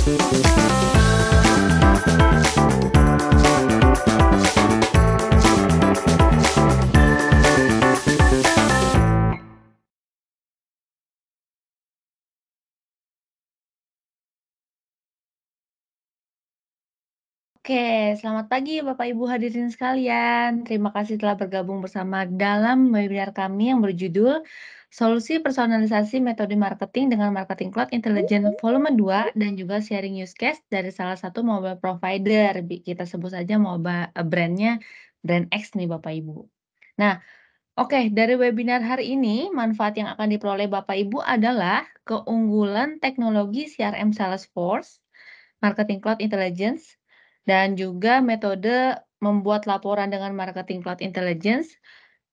Oke, selamat pagi Bapak Ibu hadirin sekalian. Terima kasih telah bergabung bersama dalam webinar kami yang berjudul Solusi Personalisasi Metode Marketing dengan Marketing Cloud Intelligence Volume 2 dan juga sharing use case dari salah satu mobile provider. Kita sebut saja brandnya Brand X nih Bapak Ibu. Nah, oke, dari webinar hari ini, manfaat yang akan diperoleh Bapak Ibu adalah keunggulan teknologi CRM Salesforce, Marketing Cloud Intelligence, dan juga metode membuat laporan dengan Marketing Cloud Intelligence.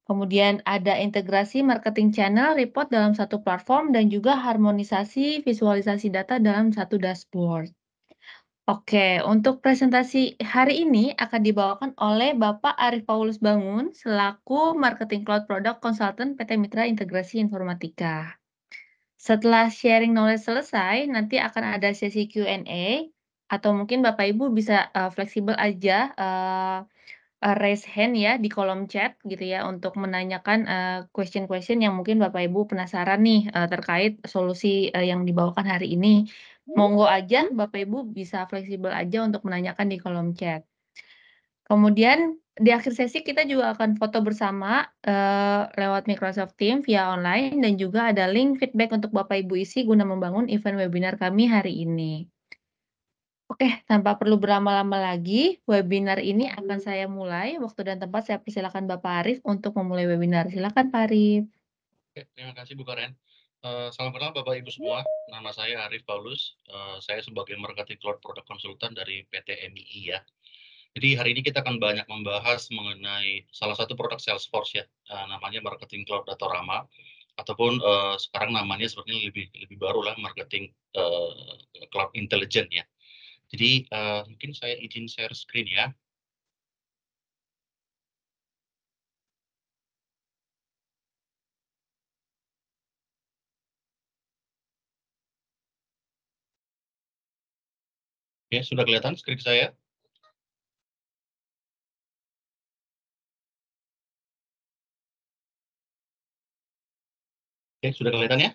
Kemudian ada integrasi marketing channel report dalam satu platform dan juga harmonisasi visualisasi data dalam satu dashboard. Oke, untuk presentasi hari ini akan dibawakan oleh Bapak Arif Paulus Bangun selaku Marketing Cloud Product Consultant PT Mitra Integrasi Informatika. Setelah sharing knowledge selesai, nanti akan ada sesi Q&A atau mungkin Bapak Ibu bisa fleksibel aja raise hand ya di kolom chat gitu ya untuk menanyakan question-question yang mungkin Bapak Ibu penasaran nih terkait solusi yang dibawakan hari ini. Monggo aja Bapak Ibu bisa fleksibel aja untuk menanyakan di kolom chat. Kemudian di akhir sesi kita juga akan foto bersama lewat Microsoft Teams via online dan juga ada link feedback untuk Bapak Ibu isi guna membangun event webinar kami hari ini. Oke, tanpa perlu berlama-lama lagi, webinar ini akan saya mulai. Waktu dan tempat saya persilakan Bapak Arif untuk memulai webinar. Silakan Pak Arif. Oke, terima kasih Bu Karen. Salam kenal Bapak Ibu semua. Nama saya Arif Paulus. Saya sebagai Marketing Cloud Product Consultant dari PT MII ya. Jadi hari ini kita akan banyak membahas mengenai salah satu produk Salesforce ya, namanya Marketing Cloud Datorama, ataupun sekarang namanya sepertinya lebih baru lah Marketing Cloud Intelligent ya. Jadi mungkin saya izin share screen ya. Oke, sudah kelihatan screen saya? Oke, sudah kelihatan ya?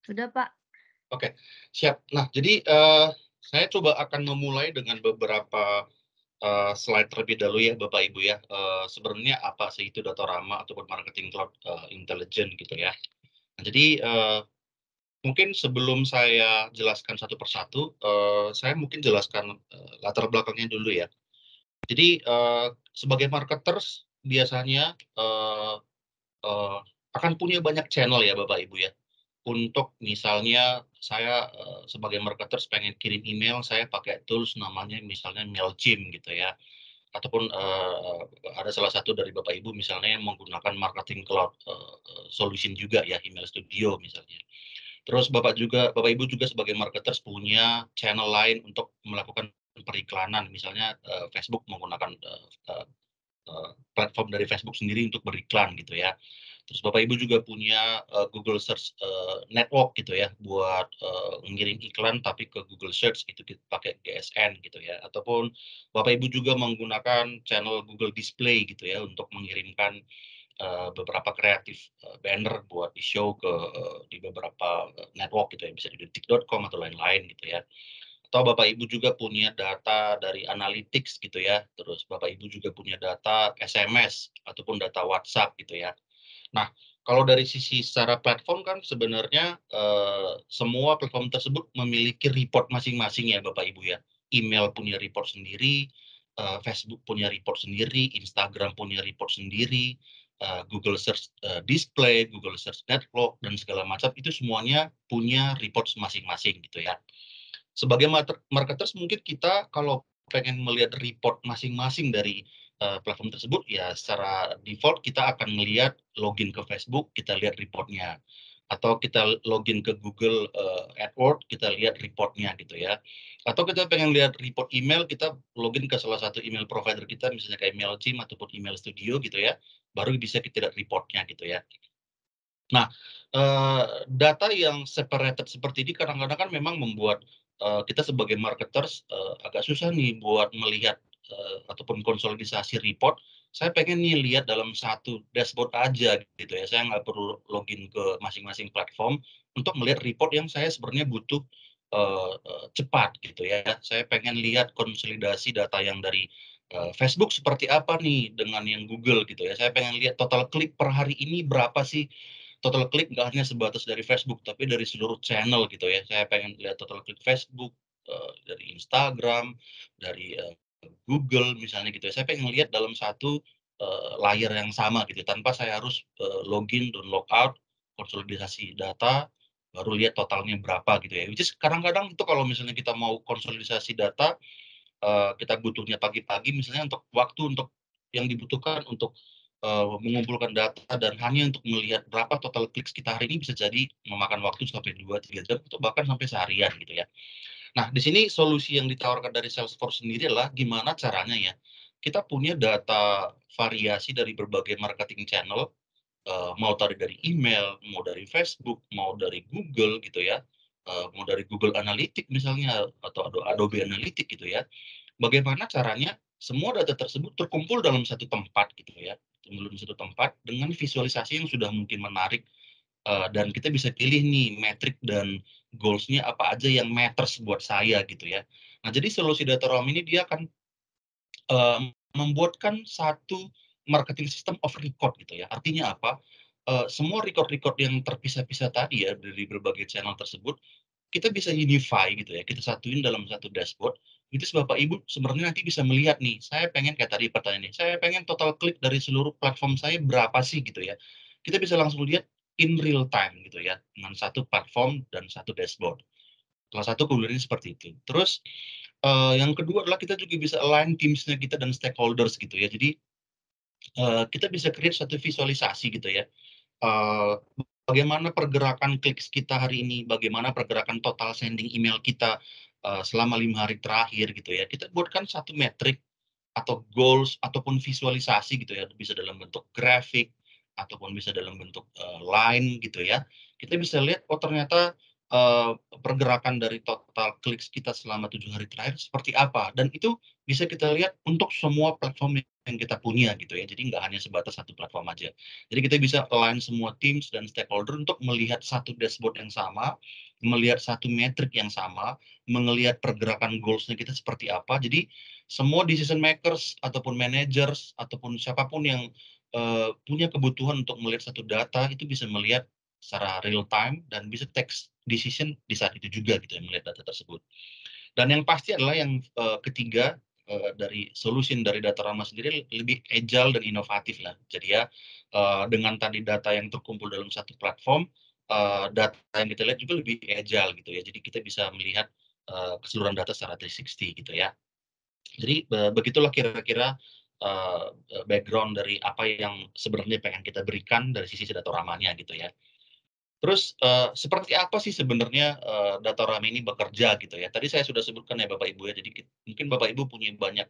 Sudah Pak. Oke, siap. Nah, jadi saya coba akan memulai dengan beberapa slide terlebih dahulu ya, Bapak Ibu ya. Sebenarnya apa sih itu Datorama ataupun Marketing Cloud Intelligent gitu ya. Nah, jadi mungkin sebelum saya jelaskan satu persatu, saya mungkin jelaskan latar belakangnya dulu ya. Jadi sebagai marketers biasanya eee, akan punya banyak channel ya Bapak Ibu ya. Untuk misalnya saya sebagai marketers pengen kirim email, saya pakai tools namanya misalnya Mailchimp gitu ya. Ataupun ada salah satu dari Bapak Ibu misalnya yang menggunakan Marketing Cloud Solution juga ya, Email Studio misalnya. Terus Bapak Ibu juga sebagai marketers punya channel lain untuk melakukan periklanan, misalnya Facebook menggunakan platform dari Facebook sendiri untuk beriklan gitu ya. Terus Bapak Ibu juga punya Google Search Network gitu ya buat ngirim iklan tapi ke Google Search itu kita pakai GSN gitu ya. Ataupun Bapak Ibu juga menggunakan channel Google Display gitu ya untuk mengirimkan beberapa kreatif banner buat di-show di beberapa network gitu ya, bisa di detik.com atau lain-lain gitu ya. Atau Bapak Ibu juga punya data dari analytics gitu ya, terus Bapak Ibu juga punya data SMS ataupun data WhatsApp gitu ya. Nah, kalau dari sisi secara platform kan sebenarnya semua platform tersebut memiliki report masing-masing ya Bapak Ibu ya. Email punya report sendiri, Facebook punya report sendiri, Instagram punya report sendiri, Google Search Display, Google Search Network dan segala macam itu semuanya punya report masing-masing gitu ya. Sebagai marketers mungkin kita kalau pengen melihat report masing-masing dari platform tersebut, ya secara default kita akan melihat login ke Facebook, kita lihat reportnya. Atau kita login ke Google AdWords, kita lihat reportnya gitu ya. Atau kita pengen lihat report email, kita login ke salah satu email provider kita, misalnya kayak Mailchimp ataupun Email Studio gitu ya, baru bisa kita lihat reportnya gitu ya. Nah, data yang separated seperti ini kadang-kadang kan memang membuat, kita sebagai marketers, agak susah nih buat melihat, ataupun konsolidasi report. Saya pengen nih lihat dalam satu dashboard aja gitu ya, saya nggak perlu login ke masing-masing platform untuk melihat report yang saya sebenarnya butuh, cepat gitu ya. Saya pengen lihat konsolidasi data yang dari, Facebook seperti apa nih dengan yang Google gitu ya. Saya pengen lihat total klik per hari ini berapa sih, total klik nggak hanya sebatas dari Facebook, tapi dari seluruh channel gitu ya. Saya pengen lihat total klik Facebook, dari Instagram, dari, Google misalnya gitu ya. Saya pengen lihat dalam satu, layar yang sama gitu, tanpa saya harus, login dan logout, konsolidasi data, baru lihat totalnya berapa gitu ya. Which is kadang-kadang itu kalau misalnya kita mau konsolidasi data, kita butuhnya pagi-pagi misalnya untuk waktu untuk yang dibutuhkan untuk, mengumpulkan data dan hanya untuk melihat berapa total klik kita hari ini bisa jadi memakan waktu sampai 2 3 jam atau bahkan sampai seharian gitu ya. Nah, di sini solusi yang ditawarkan dari Salesforce sendiri adalah gimana caranya ya, kita punya data variasi dari berbagai marketing channel, mau dari email, mau dari Facebook, mau dari Google gitu ya, mau dari Google Analytics misalnya atau Adobe Analytics gitu ya. Bagaimana caranya semua data tersebut terkumpul dalam satu tempat gitu ya, dalam satu tempat dengan visualisasi yang sudah mungkin menarik, dan kita bisa pilih nih metrik dan goals-nya apa aja yang matters buat saya gitu ya. Nah, jadi solusi Datarom ini dia akan, membuatkan satu marketing system of record gitu ya. Artinya apa? Semua record-record yang terpisah-pisah tadi ya dari berbagai channel tersebut kita bisa unify gitu ya, kita satuin dalam satu dashboard, itu Bapak Ibu sebenarnya nanti bisa melihat nih, saya pengen kayak tadi pertanyaannya, saya pengen total klik dari seluruh platform saya berapa sih gitu ya. Kita bisa langsung lihat in real time gitu ya, dengan satu platform dan satu dashboard. Salah satu keunggulannya seperti itu. Terus, yang kedua adalah kita juga bisa align teams-nya kita dan stakeholders gitu ya. Jadi, kita bisa create satu visualisasi gitu ya, eee, bagaimana pergerakan klik kita hari ini, bagaimana pergerakan total sending email kita, selama 5 hari terakhir gitu ya. Kita buatkan satu metrik atau goals ataupun visualisasi gitu ya, bisa dalam bentuk grafik ataupun bisa dalam bentuk, line gitu ya. Kita bisa lihat, oh ternyata, eee, pergerakan dari total klik kita selama 7 hari terakhir seperti apa, dan itu bisa kita lihat untuk semua platform yang kita punya gitu ya. Jadi nggak hanya sebatas satu platform aja. Jadi kita bisa align semua teams dan stakeholder untuk melihat satu dashboard yang sama, melihat satu metrik yang sama, melihat pergerakan goals-nya kita seperti apa. Jadi semua decision makers ataupun managers ataupun siapapun yang, punya kebutuhan untuk melihat satu data itu bisa melihat secara real time dan bisa take decision di saat itu juga gitu ya, melihat data tersebut. Dan yang pasti adalah yang, ketiga, dari solution dari Datarama sendiri lebih agile dan inovatif lah. Jadi ya, dengan tadi data yang terkumpul dalam satu platform, data yang kita lihat juga lebih agile gitu ya. Jadi kita bisa melihat, keseluruhan data secara 360 gitu ya. Jadi, begitulah kira-kira, eee background dari apa yang sebenarnya pengen kita berikan dari sisi Datoramanya gitu ya. Terus, seperti apa sih sebenarnya, Datorama ini bekerja gitu ya. Tadi saya sudah sebutkan ya Bapak Ibu ya, jadi mungkin Bapak Ibu punya banyak,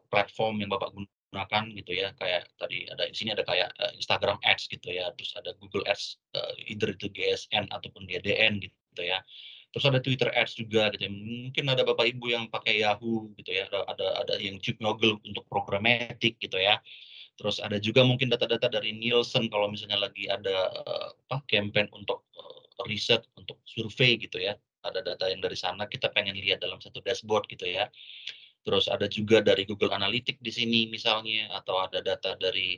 platform yang Bapak gunakan gitu ya, kayak tadi ada di sini ada kayak, Instagram Ads gitu ya, terus ada Google Ads, either itu GSN ataupun GDN gitu ya. Terus ada Twitter Ads juga gitu ya, mungkin ada Bapak Ibu yang pakai Yahoo gitu ya, ada yang Noggle untuk programmatic gitu ya. Terus ada juga mungkin data-data dari Nielsen kalau misalnya lagi ada, campaign untuk, riset, untuk survei gitu ya. Ada data yang dari sana kita pengen lihat dalam satu dashboard gitu ya. Terus ada juga dari Google Analytics di sini misalnya, atau ada data dari,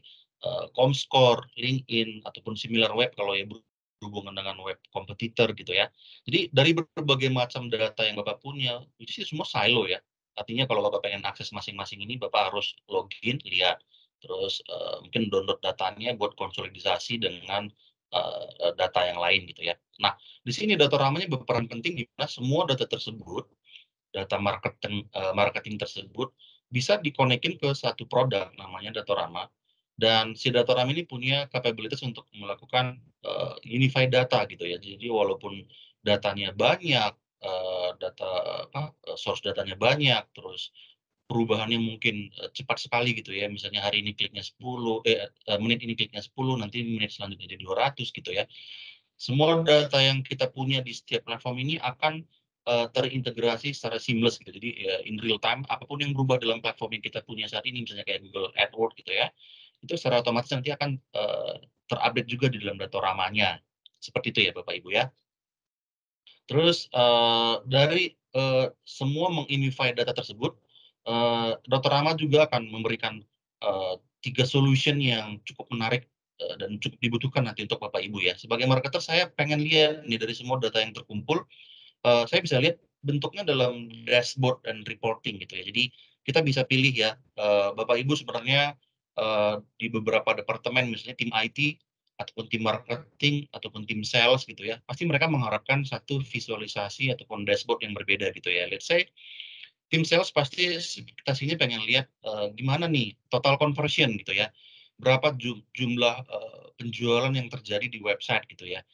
Comscore, LinkedIn, ataupun SimilarWeb kalau yang berhubungan dengan web kompetitor gitu ya. Jadi dari berbagai macam data yang Bapak punya, itu sih semua silo ya. Artinya kalau Bapak pengen akses masing-masing ini Bapak harus login, lihat, terus, mungkin download datanya buat konsolidasi dengan, data yang lain gitu ya. Nah, di sini Datoramanya berperan penting di mana semua data tersebut, data marketing tersebut bisa dikonekin ke satu produk namanya Datorama, dan si Datorama ini punya kapabilitas untuk melakukan, unified data gitu ya. Jadi walaupun datanya banyak, data apa, source datanya banyak, terus perubahannya mungkin, cepat sekali gitu ya, misalnya hari ini kliknya 10, menit ini kliknya 10, nanti menit selanjutnya jadi 200 gitu ya. Semua data yang kita punya di setiap platform ini akan, terintegrasi secara seamless gitu. Jadi, in real time apapun yang berubah dalam platform yang kita punya saat ini, misalnya kayak Google AdWords gitu ya, itu secara otomatis nanti akan, terupdate juga di dalam Datorama-nya. Seperti itu ya Bapak Ibu ya. Terus, dari, semua meng-unify data tersebut, Datorama juga akan memberikan, 3 solution yang cukup menarik, dan cukup dibutuhkan nanti untuk Bapak Ibu ya. Sebagai marketer saya pengen lihat nih dari semua data yang terkumpul, saya bisa lihat bentuknya dalam dashboard dan reporting gitu ya. Jadi kita bisa pilih ya, Bapak Ibu sebenarnya, di beberapa departemen misalnya tim IT, ataupun tim marketing, ataupun tim sales gitu ya, pasti mereka mengharapkan satu visualisasi ataupun dashboard yang berbeda gitu ya. Let's say tim sales pasti ekspektasinya pengen lihat, gimana nih total conversion gitu ya, berapa jumlah, penjualan yang terjadi di website gitu ya,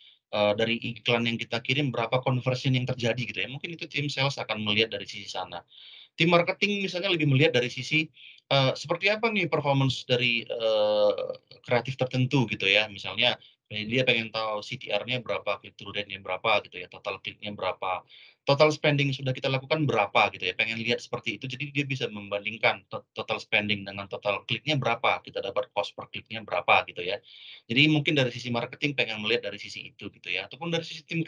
dari iklan yang kita kirim berapa conversion yang terjadi gitu ya, mungkin itu tim sales akan melihat dari sisi sana. Tim marketing misalnya lebih melihat dari sisi, seperti apa nih performance dari, kreatif tertentu gitu ya. Misalnya, dia pengen tahu CTR-nya berapa, click through rate-nya berapa gitu ya, total kliknya berapa, total spending sudah kita lakukan berapa gitu ya, pengen lihat seperti itu. Jadi dia bisa membandingkan total spending dengan total kliknya berapa, kita dapat cost per kliknya berapa gitu ya. Jadi mungkin dari sisi marketing pengen melihat dari sisi itu gitu ya, ataupun dari sisi tim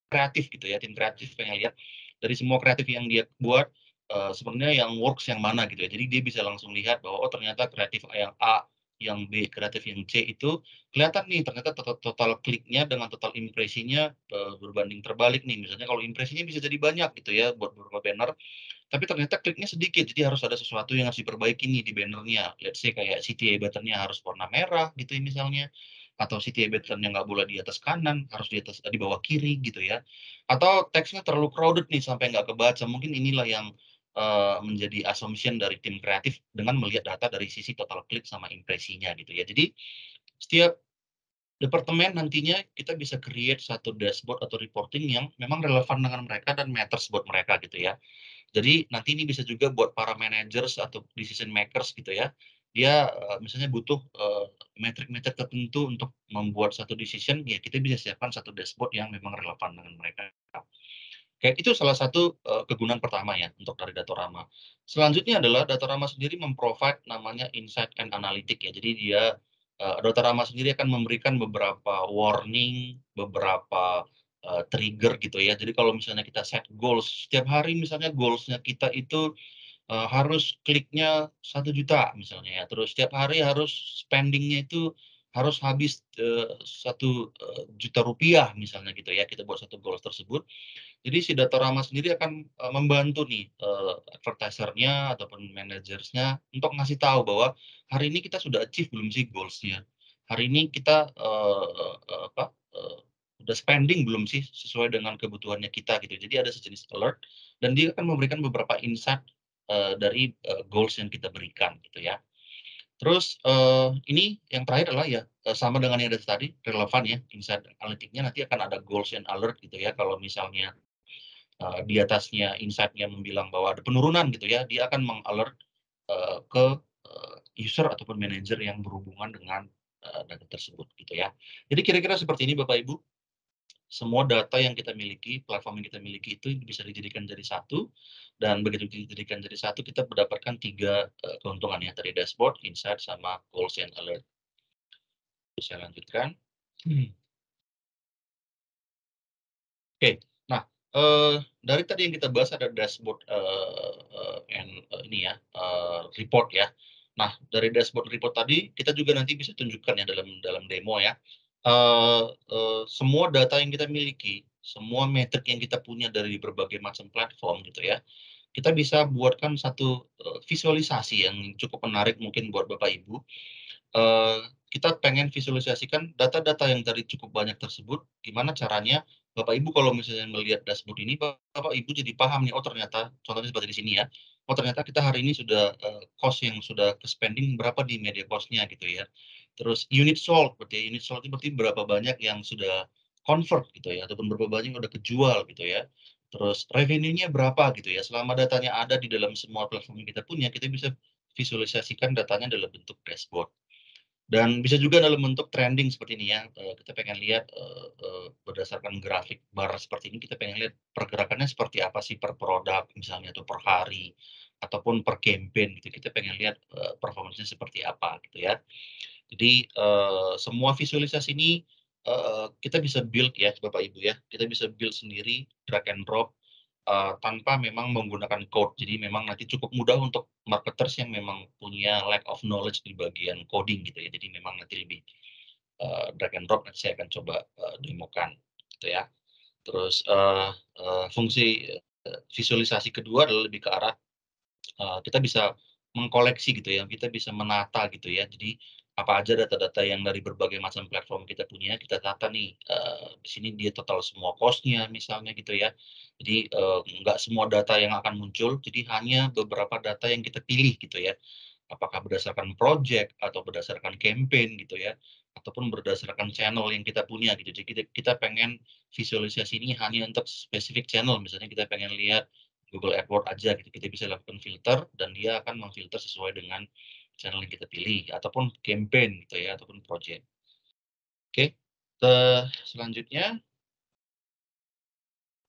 kreatif gitu ya, tim kreatif pengen lihat dari semua kreatif yang dia buat, sebenarnya yang works yang mana gitu ya. Jadi dia bisa langsung lihat bahwa, oh ternyata kreatif yang A, yang B, kreatif yang C itu kelihatan nih ternyata total total kliknya dengan total impresinya, berbanding terbalik nih. Misalnya kalau impresinya bisa jadi banyak gitu ya buat beberapa banner, tapi ternyata kliknya sedikit, jadi harus ada sesuatu yang harus diperbaiki nih di banner-nya. Let's say kayak CTA button-nya harus warna merah gitu ya misalnya, atau CTA button-nya nggak boleh di atas kanan, harus di bawah kiri gitu ya. Atau teksnya terlalu crowded nih sampai nggak kebaca, mungkin inilah yang, menjadi assumption dari tim kreatif dengan melihat data dari sisi total klik sama impresinya gitu ya. Jadi setiap departemen nantinya kita bisa create satu dashboard atau reporting yang memang relevan dengan mereka dan matters buat mereka gitu ya. Jadi nanti ini bisa juga buat para managers atau decision makers gitu ya. Dia, misalnya butuh, metrik-metrik tertentu untuk membuat satu decision, ya kita bisa siapkan satu dashboard yang memang relevan dengan mereka. Kayak itu salah satu, kegunaan pertama ya untuk dari Datorama. Selanjutnya adalah Datorama sendiri mem-provide namanya insight and analytic ya. Jadi dia, Datorama sendiri akan memberikan beberapa warning, beberapa, trigger gitu ya. Jadi kalau misalnya kita set goals, setiap hari misalnya goals-nya kita itu, harus kliknya 1 juta misalnya ya, terus setiap hari harus spending-nya itu harus habis, Rp1.000.000 misalnya gitu ya, kita buat satu goals tersebut. Jadi si Datorama sendiri akan, membantu nih, advertiser-nya ataupun manajersnya untuk ngasih tahu bahwa, hari ini kita sudah achieve belum sih goals-nya? Hari ini kita, udah spending belum sih sesuai dengan kebutuhannya kita gitu. Jadi ada sejenis alert dan dia akan memberikan beberapa insight, dari, goals yang kita berikan gitu ya. Terus, ini yang terakhir adalah ya, sama dengan yang dari tadi relevan ya, insight analytic-nya nanti akan ada goals and alert gitu ya. Kalau misalnya di atasnya insight-nya membilang bahwa ada penurunan gitu ya, dia akan meng-alert, ke, user ataupun manajer yang berhubungan dengan, data tersebut gitu ya. Jadi kira-kira seperti ini Bapak Ibu, semua data yang kita miliki, platform yang kita miliki itu bisa dijadikan jadi satu, dan begitu dijadikan jadi satu kita mendapatkan 3 keuntungan ya, tadi dashboard, insight, sama goals and alert. Saya lanjutkan. Oke. Nah, dari tadi yang kita bahas ada dashboard, ini ya, report ya. Nah, dari dashboard report tadi kita juga nanti bisa tunjukkan ya dalam dalam demo ya, semua data yang kita miliki, semua metrik yang kita punya dari berbagai macam platform gitu ya, kita bisa buatkan satu, visualisasi yang cukup menarik mungkin buat Bapak Ibu. Kita pengen visualisasikan data-data yang tadi cukup banyak tersebut, gimana caranya Bapak Ibu kalau misalnya melihat dashboard ini, Bapak Ibu jadi paham nih, oh ternyata contohnya seperti di sini ya, oh ternyata kita hari ini sudah, cost yang sudah ke-spending berapa di media cost-nya gitu ya. Terus unit sold, berarti unit sold itu berarti berapa banyak yang sudah convert gitu ya, ataupun berapa banyak yang udah kejual gitu ya. terus revenue-nya berapa gitu ya. Selama datanya ada di dalam semua platform yang kita punya, kita bisa visualisasikan datanya dalam bentuk dashboard. Dan bisa juga dalam bentuk trending seperti ini ya, kita pengen lihat, berdasarkan grafik bar seperti ini, kita pengen lihat pergerakannya seperti apa sih per produk misalnya atau per hari, ataupun per campaign gitu, kita pengen lihat, performance-nya seperti apa gitu ya. Jadi, semua visualisasi ini, kita bisa build ya Bapak Ibu ya, kita bisa build sendiri drag and drop, tanpa memang menggunakan code. Jadi memang nanti cukup mudah untuk marketers yang memang punya lack of knowledge di bagian coding gitu ya. Jadi memang nanti lebih, drag and drop nanti saya akan coba, demokan gitu ya. Terus, fungsi, visualisasi kedua adalah lebih ke arah kita bisa mengkoleksi gitu ya, kita bisa menata gitu ya. Jadi, apa aja data-data yang dari berbagai macam platform kita punya, kita tata nih, di sini dia total semua cost-nya misalnya gitu ya. Jadi, nggak semua data yang akan muncul, jadi hanya beberapa data yang kita pilih gitu ya. Apakah berdasarkan project atau berdasarkan campaign gitu ya, ataupun berdasarkan channel yang kita punya gitu. Jadi kita pengen visualisasi ini hanya untuk spesifik channel, misalnya kita pengen lihat Google AdWords aja gitu, kita bisa lakukan filter dan dia akan memfilter sesuai dengan channel yang kita pilih, ataupun campaign gitu ya, ataupun project. Oke, selanjutnya,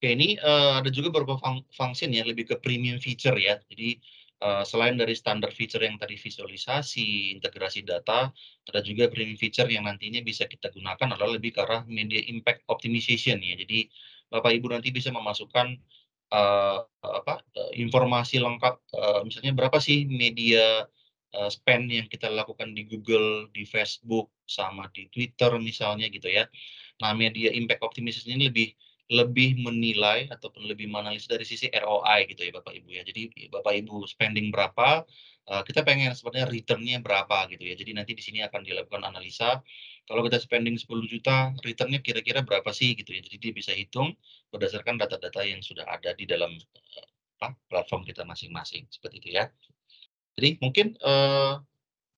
oke ini, ada juga beberapa function ya, lebih ke premium feature ya. Jadi, selain dari standar feature yang tadi visualisasi, integrasi data, ada juga premium feature yang nantinya bisa kita gunakan adalah lebih ke arah media impact optimization ya. Jadi, Bapak Ibu nanti bisa memasukkan, informasi lengkap, misalnya berapa sih media, spend yang kita lakukan di Google, di Facebook, sama di Twitter misalnya gitu ya. Nah, media impact optimization ini lebih lebih menilai ataupun lebih menganalisis dari sisi ROI gitu ya Bapak Ibu ya. Jadi Bapak Ibu spending berapa, kita pengen sebenarnya return-nya berapa gitu ya. Jadi nanti di sini akan dilakukan analisa, kalau kita spending 10 juta, return-nya kira-kira berapa sih gitu ya. Jadi dia bisa hitung berdasarkan data-data yang sudah ada di dalam, platform kita masing-masing, seperti itu ya. Jadi mungkin,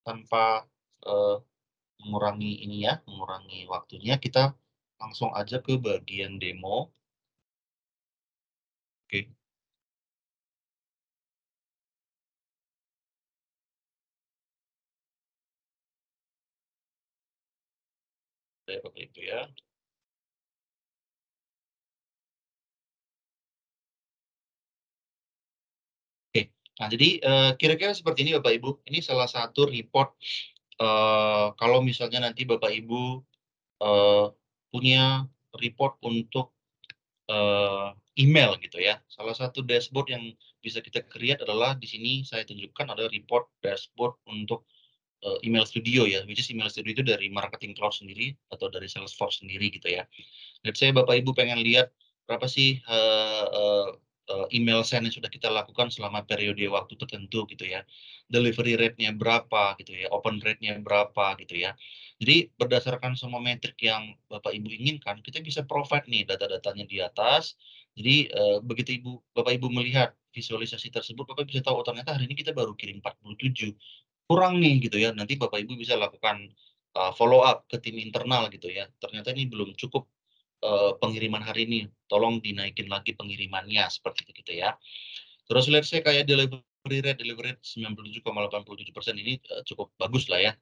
tanpa, eee, mengurangi ini ya, mengurangi waktunya, kita langsung aja ke bagian demo. Oke, seperti itu ya. Oke. Nah jadi, kira-kira seperti ini Bapak Ibu, ini salah satu report, kalau misalnya nanti Bapak Ibu, eee, punya report untuk, email gitu ya. Salah satu dashboard yang bisa kita create adalah di sini saya tunjukkan ada report dashboard untuk email studio ya, which is email studio itu dari marketing cloud sendiri atau dari Salesforce sendiri gitu ya. Let's say Bapak Ibu pengen lihat berapa sih, eee eee email send yang sudah kita lakukan selama periode waktu tertentu gitu ya. Delivery rate-nya berapa gitu ya, open rate-nya berapa gitu ya. Jadi berdasarkan semua metrik yang Bapak Ibu inginkan, kita bisa provide nih data-datanya di atas. Jadi, begitu Bapak Ibu melihat visualisasi tersebut, Bapak bisa tahu, "Oh ternyata hari ini kita baru kirim 47, kurang nih," gitu ya. Nanti Bapak Ibu bisa lakukan, follow up ke tim internal gitu ya. Ternyata ini belum cukup, pengiriman hari ini, tolong dinaikin lagi pengirimannya, seperti itu gitu ya. Terus let's say kayak delivery rate 97,87% ini, cukup bagus lah ya,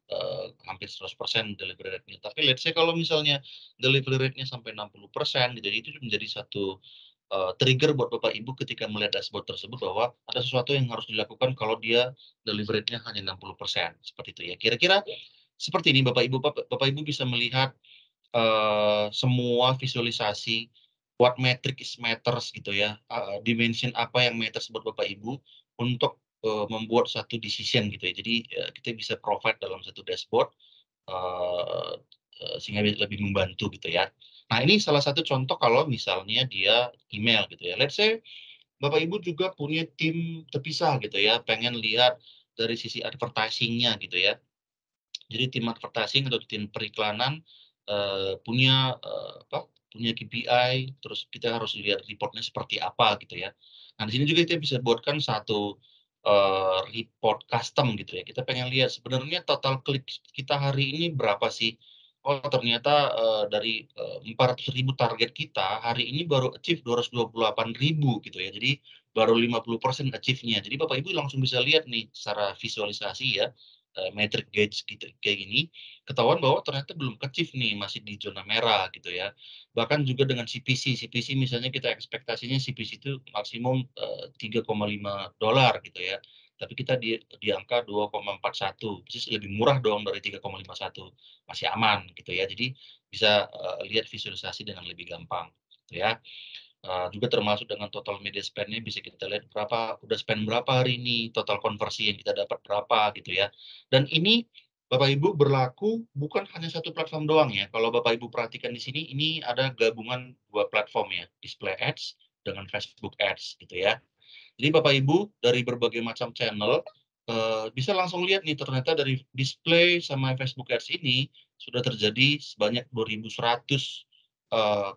hampir 100% delivery rate-nya. Tapi let's say kalau misalnya delivery rate-nya sampai 60% gitu, itu menjadi satu, trigger buat Bapak Ibu ketika melihat dashboard tersebut bahwa ada sesuatu yang harus dilakukan kalau dia delivery rate-nya hanya 60%, seperti itu ya. Kira-kira seperti ini Bapak Ibu bisa melihat, semua visualisasi what metric is matters gitu ya, dimension apa yang matters buat Bapak Ibu untuk, membuat satu decision gitu ya. Jadi, kita bisa provide dalam satu dashboard, eee sehingga lebih membantu gitu ya. Nah ini salah satu contoh kalau misalnya dia email gitu ya. Let's say Bapak Ibu juga punya tim terpisah gitu ya, pengen lihat dari sisi advertising-nya gitu ya. Jadi tim advertising atau tim periklanan, punya KPI, terus kita harus lihat report-nya seperti apa gitu ya. Nah, di sini juga kita bisa buatkan satu, report custom gitu ya. Kita pengen lihat sebenarnya total klik kita hari ini berapa sih, oh ternyata, dari, 400.000 target kita, hari ini baru achieve 228.000 gitu ya. Jadi baru 50% achieve-nya. Jadi Bapak Ibu langsung bisa lihat nih secara visualisasi ya, metric gauge gitu kayak gini, ketahuan bahwa ternyata belum ke-achieve nih, masih di zona merah gitu ya. Bahkan juga dengan CPC, CPC misalnya kita ekspektasinya CPC itu maksimum, $3,5 gitu ya, tapi kita di angka 2,41, which is lebih murah dong dari 3,51, masih aman gitu ya. Jadi bisa, lihat visualisasi dengan lebih gampang gitu ya. Juga termasuk dengan total media spend-nya bisa kita lihat udah spend berapa hari ini, total konversi yang kita dapat berapa gitu ya. Dan ini Bapak Ibu berlaku bukan hanya satu platform doang ya. Kalau Bapak Ibu perhatikan di sini, ini ada gabungan 2 platform ya, Display Ads dengan Facebook Ads gitu ya. Jadi Bapak Ibu dari berbagai macam channel, bisa langsung lihat nih ternyata dari display sama Facebook Ads ini sudah terjadi sebanyak 2.100,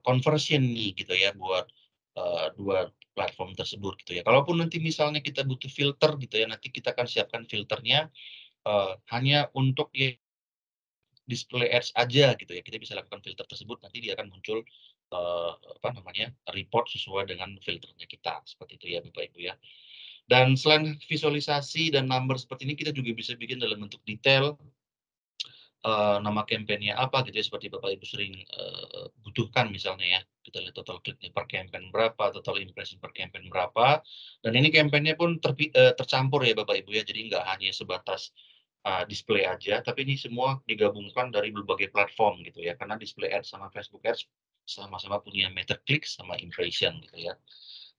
conversion nih gitu ya buat, 2 platform tersebut gitu ya. Kalaupun nanti misalnya kita butuh filter gitu ya, nanti kita akan siapkan filternya, hanya untuk display ads aja gitu ya, kita bisa lakukan filter tersebut, nanti dia akan muncul, apa namanya, report sesuai dengan filternya kita, seperti itu ya Bapak Ibu ya. Dan selain visualisasi dan number seperti ini, kita juga bisa bikin dalam bentuk detail, nama campaign-nya apa gitu ya, seperti Bapak Ibu sering, butuhkan misalnya ya. Kita lihat total klik-nya per campaign berapa, total impression per campaign berapa, dan ini campaign-nya pun tercampur ya Bapak Ibu ya, jadi nggak hanya sebatas, display aja, tapi ini semua digabungkan dari berbagai platform gitu ya, karena display ads sama Facebook ads sama-sama punya meter klik sama impression gitu ya.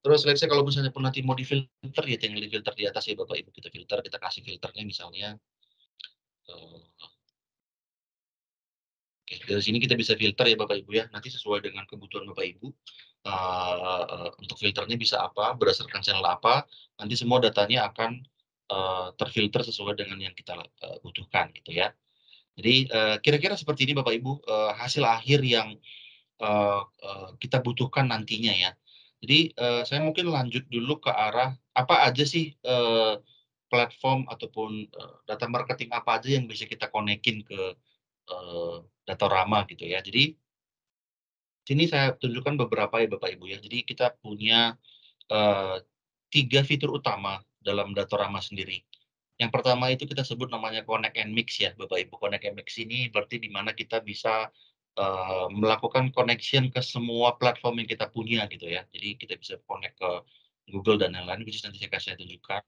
Terus let's say kalau misalnya pun nanti mau di-filter ya tinggal di-filter di atas ya Bapak Ibu, kita filter, kita kasih filternya misalnya, eee oke, dari sini kita bisa filter ya Bapak Ibu ya, nanti sesuai dengan kebutuhan Bapak Ibu, untuk filternya bisa apa, berdasarkan channel apa, nanti semua datanya akan, terfilter sesuai dengan yang kita, butuhkan gitu ya. Jadi, kira-kira seperti ini Bapak Ibu, hasil akhir yang, kita butuhkan nantinya ya. Jadi, saya mungkin lanjut dulu ke arah apa aja sih, platform ataupun, data marketing apa aja yang bisa kita konekin ke Datorama gitu ya. Jadi, sini saya tunjukkan beberapa ya Bapak Ibu ya. Jadi kita punya, eee, 3 fitur utama dalam Datorama sendiri. Yang pertama itu kita sebut namanya connect and mix ya Bapak Ibu. Connect and mix ini berarti di mana kita bisa, melakukan connection ke semua platform yang kita punya gitu ya. Jadi kita bisa connect ke Google dan lain-lain, which is nanti saya tunjukkan.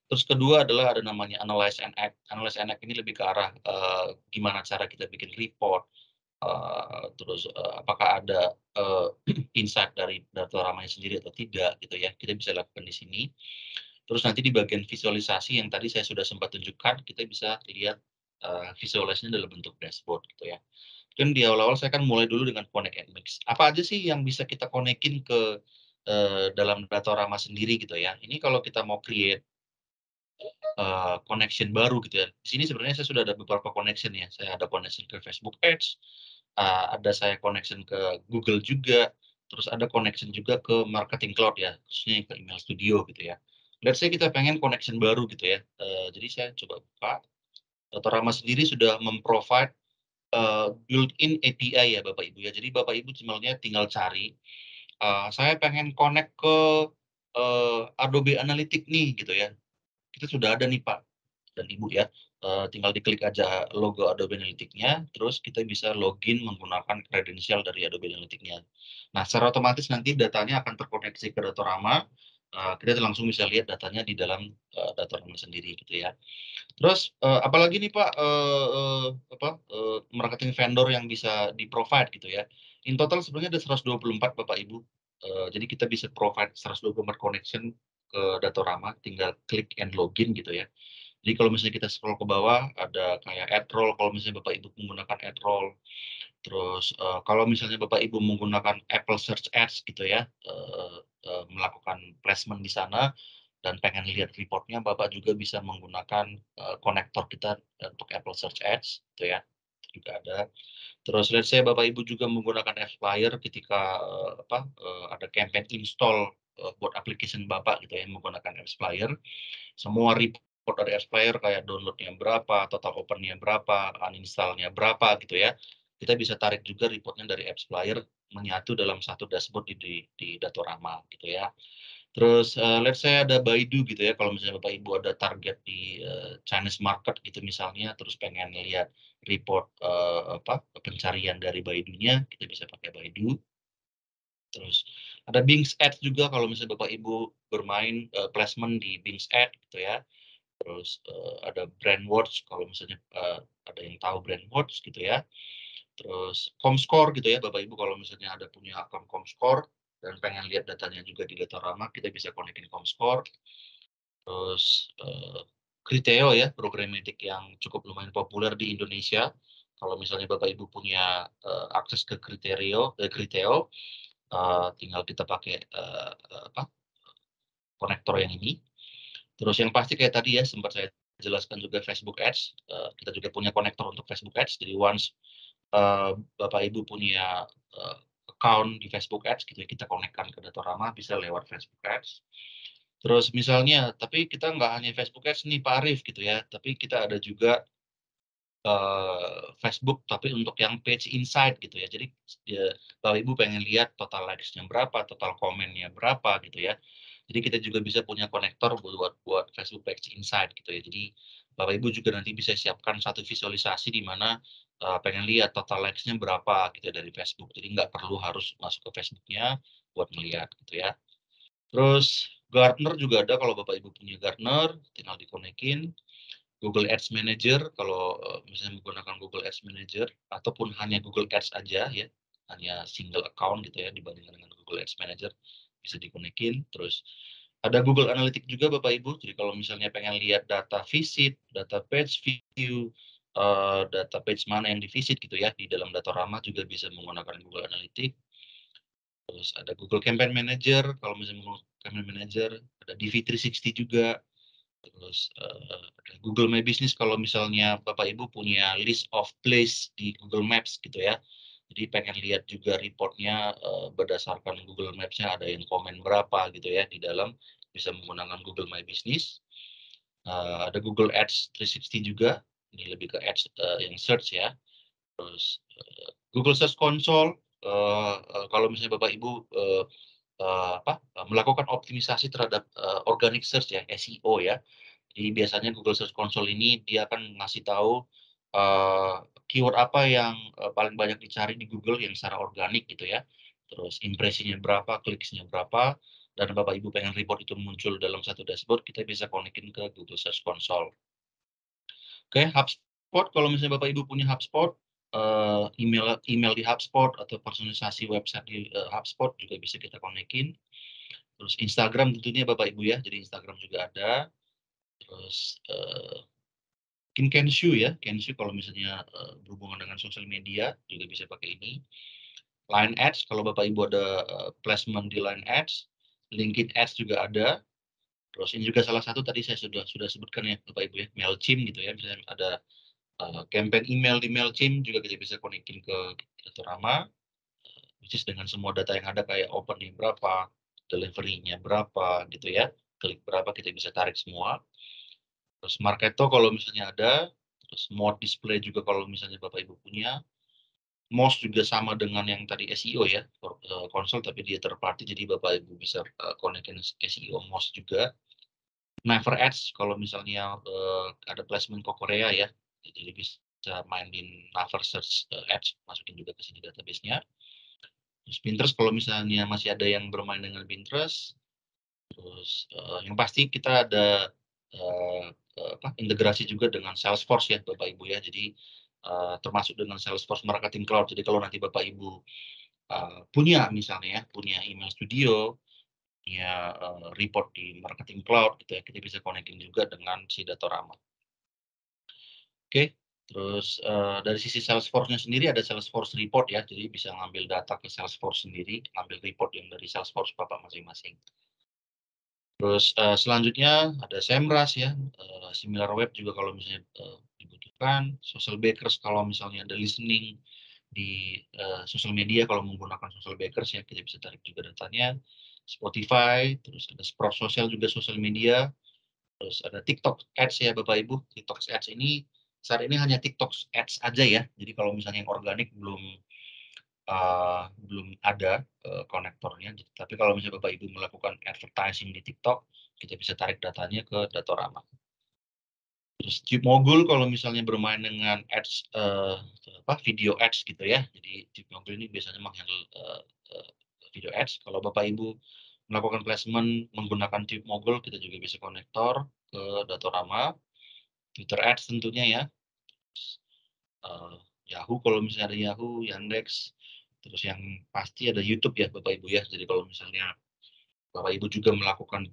Terus kedua adalah ada namanya analyze and act. Analyze and act ini lebih ke arah, gimana cara kita bikin report, terus, apakah ada, insight dari Datorama sendiri atau tidak gitu ya, kita bisa lakukan di sini. Terus nanti di bagian visualisasi yang tadi saya sudah sempat tunjukkan, kita bisa lihat, visualisasinya dalam bentuk dashboard gitu ya. Mungkin di awal-awal saya kan mulai dulu dengan connect and mix. Apa aja sih yang bisa kita konekin ke, dalam Datorama sendiri gitu ya. Ini kalau kita mau create connection baru gitu ya. Di sini sebenarnya saya sudah ada beberapa connection ya. Saya ada connection ke Facebook Ads, ada saya connection ke Google juga, terus ada connection juga ke Marketing Cloud ya, khususnya ke Email Studio gitu ya. Let's say kita pengen connection baru gitu ya, jadi saya coba buka, Datorama sendiri sudah mem-provide, built-in API ya Bapak Ibu ya. Jadi Bapak Ibu sebenarnya tinggal cari, saya pengen connect ke, Adobe Analytics nih gitu ya. Kita sudah ada nih Pak dan Ibu ya, tinggal diklik aja logo Adobe Analytics-nya, terus kita bisa login menggunakan kredensial dari Adobe Analytics-nya. Nah, secara otomatis nanti datanya akan terkoneksi ke Datorama, kita langsung bisa lihat datanya di dalam, Datorama sendiri gitu ya. Terus, apalagi nih Pak, marketing vendor yang bisa di-provide gitu ya. In total sebenarnya ada 124 Bapak Ibu, jadi kita bisa provide 124 connection ke Datorama, tinggal klik and login gitu ya. Jadi kalau misalnya kita scroll ke bawah ada kayak AdRoll kalau misalnya Bapak Ibu menggunakan AdRoll, terus, kalau misalnya Bapak Ibu menggunakan Apple Search Ads gitu ya, melakukan placement di sana dan pengen lihat report-nya Bapak juga bisa menggunakan, konektor kita untuk Apple Search Ads gitu ya, itu juga ada. Terus let's say Bapak Ibu juga menggunakan AppsFlyer ketika, ada campaign install, buat application Bapak gitu ya menggunakan AppsFlyer, semua report dari apps player kayak download-nya berapa, total open-nya berapa, uninstall-nya berapa gitu ya. Kita bisa tarik juga report-nya dari apps player menyatu dalam satu dashboard di Datorama gitu ya. Terus, let's say ada Baidu gitu ya, kalau misalnya Bapak Ibu ada target di, Chinese market gitu misalnya, terus pengen lihat report, pencarian dari Baidunya, kita bisa pakai Baidu. Terus ada Bing Ads juga kalau misalnya Bapak Ibu bermain, placement di Bing Ads gitu ya. Terus, ada Brandwatch kalau misalnya, ada yang tahu Brandwatch gitu ya. Terus Comscore gitu ya, Bapak Ibu kalau misalnya ada punya akun Comscore dan pengen lihat datanya juga di Datorama, kita bisa konekin Comscore. Terus, Criteo ya, programmatic yang cukup lumayan populer di Indonesia. Kalau misalnya Bapak Ibu punya, akses ke Criteo, tinggal kita pakai, konektor yang ini. Terus yang pasti kayak tadi ya, sempat saya jelaskan juga Facebook Ads, kita juga punya konektor untuk Facebook Ads. Jadi once, Bapak Ibu punya, account di Facebook Ads gitu ya, kita konekkan ke Datorama bisa lewat Facebook Ads. Terus misalnya tapi kita nggak hanya Facebook Ads nih Pak Arif gitu ya, tapi kita ada juga, Facebook tapi untuk yang page insight gitu ya. Jadi, Bapak Ibu pengen lihat total likes-nya berapa, total komennya berapa gitu ya. Jadi kita juga bisa punya konektor buat Facebook page insight gitu ya. Jadi Bapak Ibu juga nanti bisa siapkan satu visualisasi di mana, pengen lihat total likes-nya berapa gitu ya dari Facebook. Jadi nggak perlu harus masuk ke Facebook-nya buat melihat gitu ya. Terus Gartner juga ada kalau Bapak Ibu punya Gartner, tinggal dikonekin. Google Ads Manager kalau, misalnya menggunakan Google Ads Manager ataupun hanya Google Ads aja ya, hanya single account gitu ya dibandingkan dengan Google Ads Manager, bisa dikonekin. Terus ada Google Analytics juga Bapak Ibu, jadi kalau misalnya pengen lihat data visit, data page view, data page mana yang di-visit gitu ya, di dalam Datorama juga bisa menggunakan Google Analytics. Terus ada Google Campaign Manager, kalau misalnya menggunakan Campaign Manager, ada DV360 juga. Terus, ada Google My Business kalau misalnya Bapak Ibu punya list of place di Google Maps gitu ya. Jadi pengen lihat juga reportnya berdasarkan Google Maps-nya ada yang komen berapa gitu ya di dalam, bisa menggunakan Google My Business. Ada Google Ads 360 juga, ini lebih ke ads, yang search ya. Terus, Google Search Console, kalau misalnya Bapak Ibu, melakukan optimisasi terhadap, organic search ya, SEO ya. Jadi biasanya Google Search Console ini dia akan ngasih tahu, eee, keyword apa yang, paling banyak dicari di Google yang secara organik gitu ya. Terus impresinya berapa, kliksnya berapa, dan Bapak Ibu pengen report itu muncul dalam satu dashboard, kita bisa konekin ke Google Search Console. Oke, HubSpot kalau misalnya Bapak Ibu punya HubSpot, email email di HubSpot atau personalisasi website di, HubSpot juga bisa kita konekin. Terus Instagram tentunya Bapak Ibu ya, jadi Instagram juga ada. Terus, mungkin Kenshu ya, Kenshu kalau misalnya, berhubungan dengan sosial media juga bisa pakai ini. Line Ads kalau Bapak Ibu ada, placement di Line Ads, LinkedIn Ads juga ada. Terus ini juga salah satu tadi saya sudah sebutkan ya Bapak Ibu ya, Mailchimp gitu ya, misalnya ada, campaign email di Mailchimp juga kita bisa konekin ke Datorama, which is dengan semua data yang ada kayak open berapa, delivery-nya berapa gitu ya, klik berapa kita bisa tarik semua. Terus Marketo kalau misalnya ada, terus Mode Display juga kalau misalnya Bapak Ibu punya. Moz juga sama dengan yang tadi SEO ya, konsol tapi dia third party jadi Bapak Ibu bisa, konekin SEO Moz juga. Naver Ads kalau misalnya, ada placement ke Korea ya, jadi bisa main di Naver Search, Ads, masukin juga ke sini database-nya. Terus Pinterest kalau misalnya masih ada yang bermain dengan Pinterest. Terus, yang pasti kita ada, eee integrasi juga dengan Salesforce ya, Bapak Ibu ya. Jadi, termasuk dengan Salesforce Marketing Cloud. Jadi kalau nanti Bapak Ibu, punya misalnya ya, punya email studio, punya, report di Marketing Cloud gitu ya, kita bisa konekin juga dengan si Datorama. Oke, terus, dari sisi Salesforce-nya sendiri ada Salesforce Report ya, jadi bisa ngambil data ke Salesforce sendiri, ngambil report yang dari Salesforce Bapak masing-masing. Terus, selanjutnya ada Semrush ya, SimilarWeb juga kalau misalnya, dibutuhkan, Social Backers kalau misalnya ada listening di, sosial media kalau menggunakan Social Backers ya, kita bisa tarik juga datanya, Spotify, terus ada Sprout Social juga sosial media, terus ada TikTok Ads ya Bapak Ibu. TikTok Ads ini saat ini hanya TikTok Ads aja ya. Jadi kalau misalnya yang organik belum ada, konektornya. Tapi kalau misalnya Bapak Ibu melakukan advertising di TikTok, kita bisa tarik datanya ke Datorama. Terus Cipmogul kalau misalnya bermain dengan ads, video ads gitu ya. Jadi Cipmogul ini biasanya meng-handle, video ads. Kalau Bapak Ibu melakukan placement menggunakan Cipmogul, kita juga bisa konektor ke Datorama, Twitter Ads tentunya ya, eee, Yahoo kalau misalnya ada Yahoo, Yandex, terus yang pasti ada YouTube ya Bapak Ibu ya. Jadi kalau misalnya Bapak Ibu juga melakukan,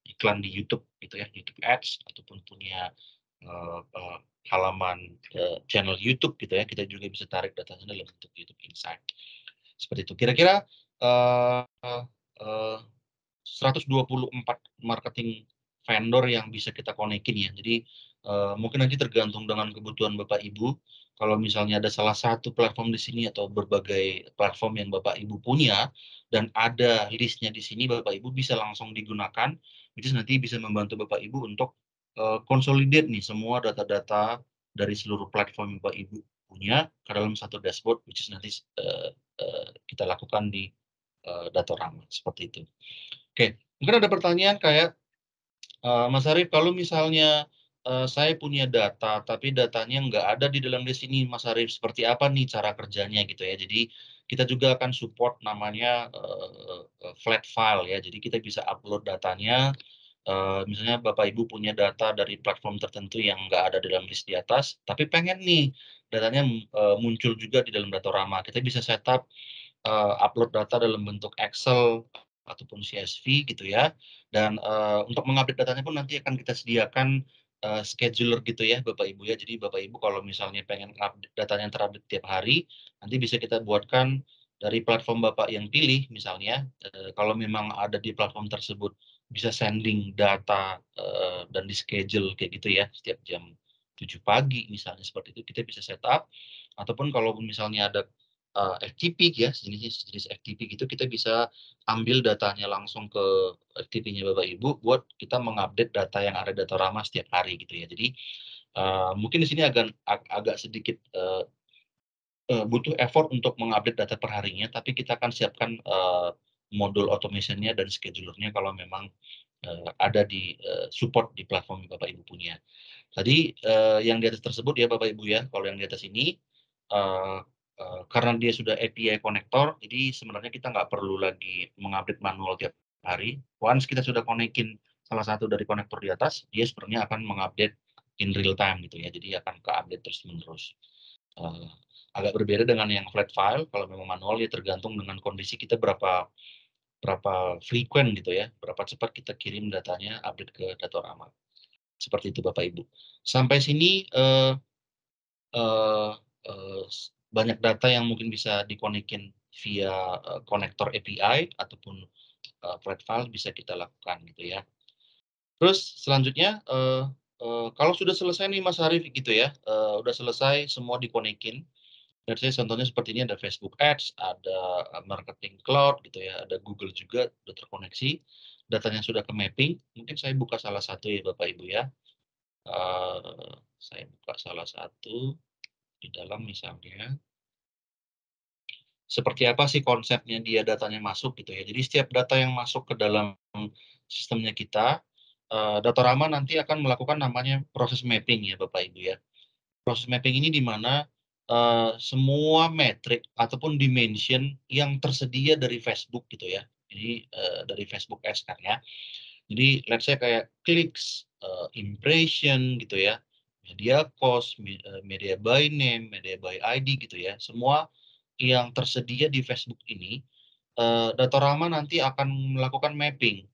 iklan di YouTube gitu ya, YouTube Ads ataupun punya, eee eee, halaman, channel YouTube gitu ya, kita juga bisa tarik datanya dalam bentuk YouTube Insight. Seperti itu. Kira-kira, eee eee 124 marketing vendor yang bisa kita konekin ya. Jadi, mungkin nanti tergantung dengan kebutuhan Bapak Ibu, kalau misalnya ada salah satu platform di sini atau berbagai platform yang Bapak Ibu punya, dan ada list-nya di sini, Bapak Ibu bisa langsung digunakan, which is nanti bisa membantu Bapak Ibu untuk, consolidate nih semua data-data dari seluruh platform yang Bapak Ibu punya ke dalam satu dashboard, which is nanti, kita lakukan di, Datorama, seperti itu. Oke, mungkin ada pertanyaan kayak, Mas Arif, kalau misalnya, saya punya data, tapi datanya nggak ada di dalam list ini, Mas Arif, seperti apa nih cara kerjanya gitu ya. Jadi kita juga akan support namanya, flat file ya. Jadi kita bisa upload datanya, misalnya Bapak Ibu punya data dari platform tertentu yang nggak ada dalam list di atas, tapi pengen nih datanya, muncul juga di dalam Datorama. Kita bisa setup, upload data dalam bentuk Excel ataupun CSV gitu ya. Dan, untuk mengupdate datanya pun nanti akan kita sediakan, scheduler gitu ya Bapak Ibu ya. Jadi Bapak Ibu kalau misalnya pengen update datanya terupdate tiap hari, nanti bisa kita buatkan dari platform Bapak yang pilih misalnya, kalau memang ada di platform tersebut bisa sending data, dan di-schedule kayak gitu ya, setiap jam 7 pagi misalnya seperti itu kita bisa setup, ataupun kalau misalnya ada, FTP ya, jenis FTP gitu kita bisa ambil datanya langsung ke FTP-nya Bapak Ibu buat kita mengupdate data yang ada di Datorama setiap hari gitu ya. Jadi, mungkin di sini agak sedikit, butuh effort untuk mengupdate data per harinya, tapi kita akan siapkan, modul automation-nya dan scheduler-nya kalau memang, ada di, support di platform yang Bapak Ibu punya. Tadi, yang di atas tersebut ya Bapak Ibu ya, kalau yang di atas ini, eee karena dia sudah API konektor, jadi sebenarnya kita nggak perlu lagi mengupdate manual tiap hari. Once kita sudah konekin salah satu dari konektor di atas, dia sebenarnya akan mengupdate in real time gitu ya, jadi akan ke-update terus-menerus. Eee, Agak berbeda dengan yang flat file, kalau memang manual ya tergantung dengan kondisi kita berapa berapa frequent gitu ya, berapa cepat kita kirim datanya update ke Datorama. Seperti itu Bapak Ibu. Sampai sini, eee eee, banyak data yang mungkin bisa dikonekin via, konektor API ataupun, flat file bisa kita lakukan gitu ya. Terus selanjutnya, kalau sudah selesai nih Mas Harif gitu ya, udah selesai semua dikonekin, let's say contohnya seperti ini ada Facebook Ads, ada, marketing cloud gitu ya, ada Google juga udah terkoneksi, datanya sudah ke-mapping, mungkin saya buka salah satu ya Bapak Ibu ya, saya buka salah satu di dalam misalnya, seperti apa sih konsepnya dia datanya masuk gitu ya. Jadi setiap data yang masuk ke dalam sistemnya kita, Datorama nanti akan melakukan namanya proses mapping ya Bapak Ibu ya. Proses mapping ini di mana, semua metrik ataupun dimension yang tersedia dari Facebook gitu ya. Jadi, dari Facebook Ads kan ya. Jadi let's say kayak clicks, impression gitu ya, media cost, media by name, media by ID gitu ya. Semua yang tersedia di Facebook ini, Datorama nanti akan melakukan mapping.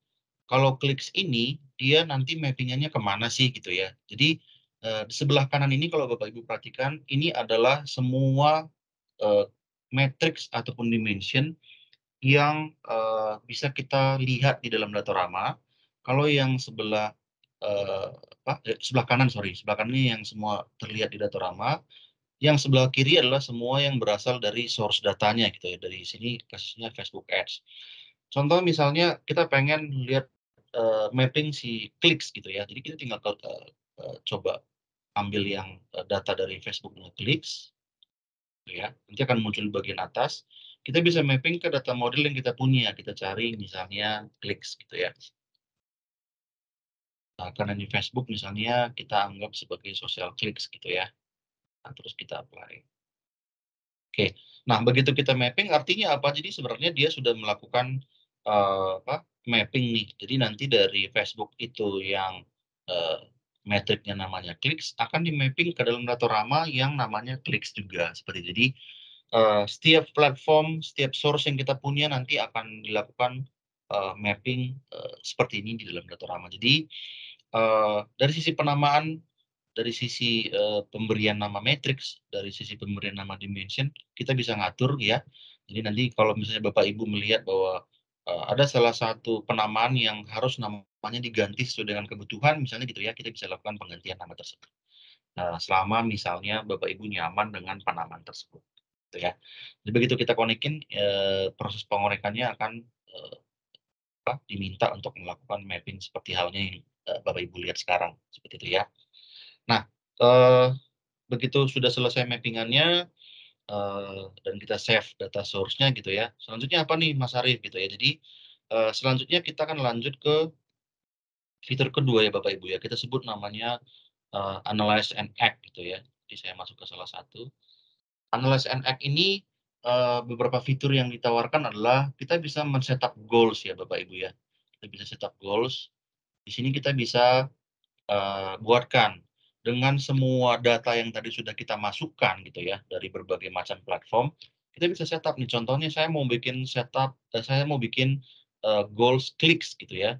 Kalau clicks ini, dia nanti mapping-nya ke mana sih gitu ya. Jadi, di sebelah kanan ini kalau Bapak Ibu perhatikan, ini adalah semua, eee, matriks ataupun dimension yang, bisa kita lihat di dalam Datorama. Kalau yang sebelah, sebelah kanan sorry, sebelah kanan ini yang semua terlihat di Datorama, yang sebelah kiri adalah semua yang berasal dari source datanya gitu ya, dari sini kasusnya Facebook Ads. Contoh misalnya kita pengen lihat mapping si clicks gitu ya. Jadi kita tinggal coba ambil yang, data dari Facebook-nya clicks, gitu ya, nanti akan muncul di bagian atas, kita bisa mapping ke data model yang kita punya, kita cari misalnya clicks gitu ya. Nah, karena di Facebook misalnya kita anggap sebagai social clicks gitu ya. Nah, terus kita apply. Oke. Nah, begitu kita mapping artinya apa? Jadi sebenarnya dia sudah melakukan, mapping nih. Jadi nanti dari Facebook itu yang, metriknya namanya clicks akan di-mapping ke dalam Datorama yang namanya clicks juga, seperti itu. Jadi, setiap platform, setiap source yang kita punya nanti akan dilakukan, mapping, seperti ini di dalam Datorama. Jadi, dari sisi penamaan, dari sisi, pemberian nama matriks, dari sisi pemberian nama dimension, kita bisa ngatur ya. Jadi nanti kalau misalnya Bapak Ibu melihat bahwa, ada salah satu penamaan yang harus namanya diganti sesuai dengan kebutuhan misalnya gitu ya, kita bisa lakukan penggantian nama tersebut. Selama misalnya Bapak Ibu nyaman dengan penamaan tersebut, gitu ya. Jadi begitu kita konekin, proses pengonekannya akan, diminta untuk melakukan mapping seperti halnya yang, Bapak Ibu lihat sekarang, seperti itu ya. Nah, eee, begitu sudah selesai mapping-annya, dan kita save data source-nya gitu ya, selanjutnya apa nih Mas Arif gitu ya. Jadi, selanjutnya kita akan lanjut ke fitur kedua ya Bapak Ibu ya, kita sebut namanya, analyze and act gitu ya. Jadi saya masuk ke salah satu. Analyze and act ini, beberapa fitur yang ditawarkan adalah kita bisa men-setup goals ya Bapak Ibu ya. Kita bisa setup goals, di sini kita bisa buatkan dengan semua data yang tadi sudah kita masukkan gitu ya, dari berbagai macam platform, kita bisa setup nih. Contohnya saya mau bikin setup, saya mau bikin, goals clicks gitu ya.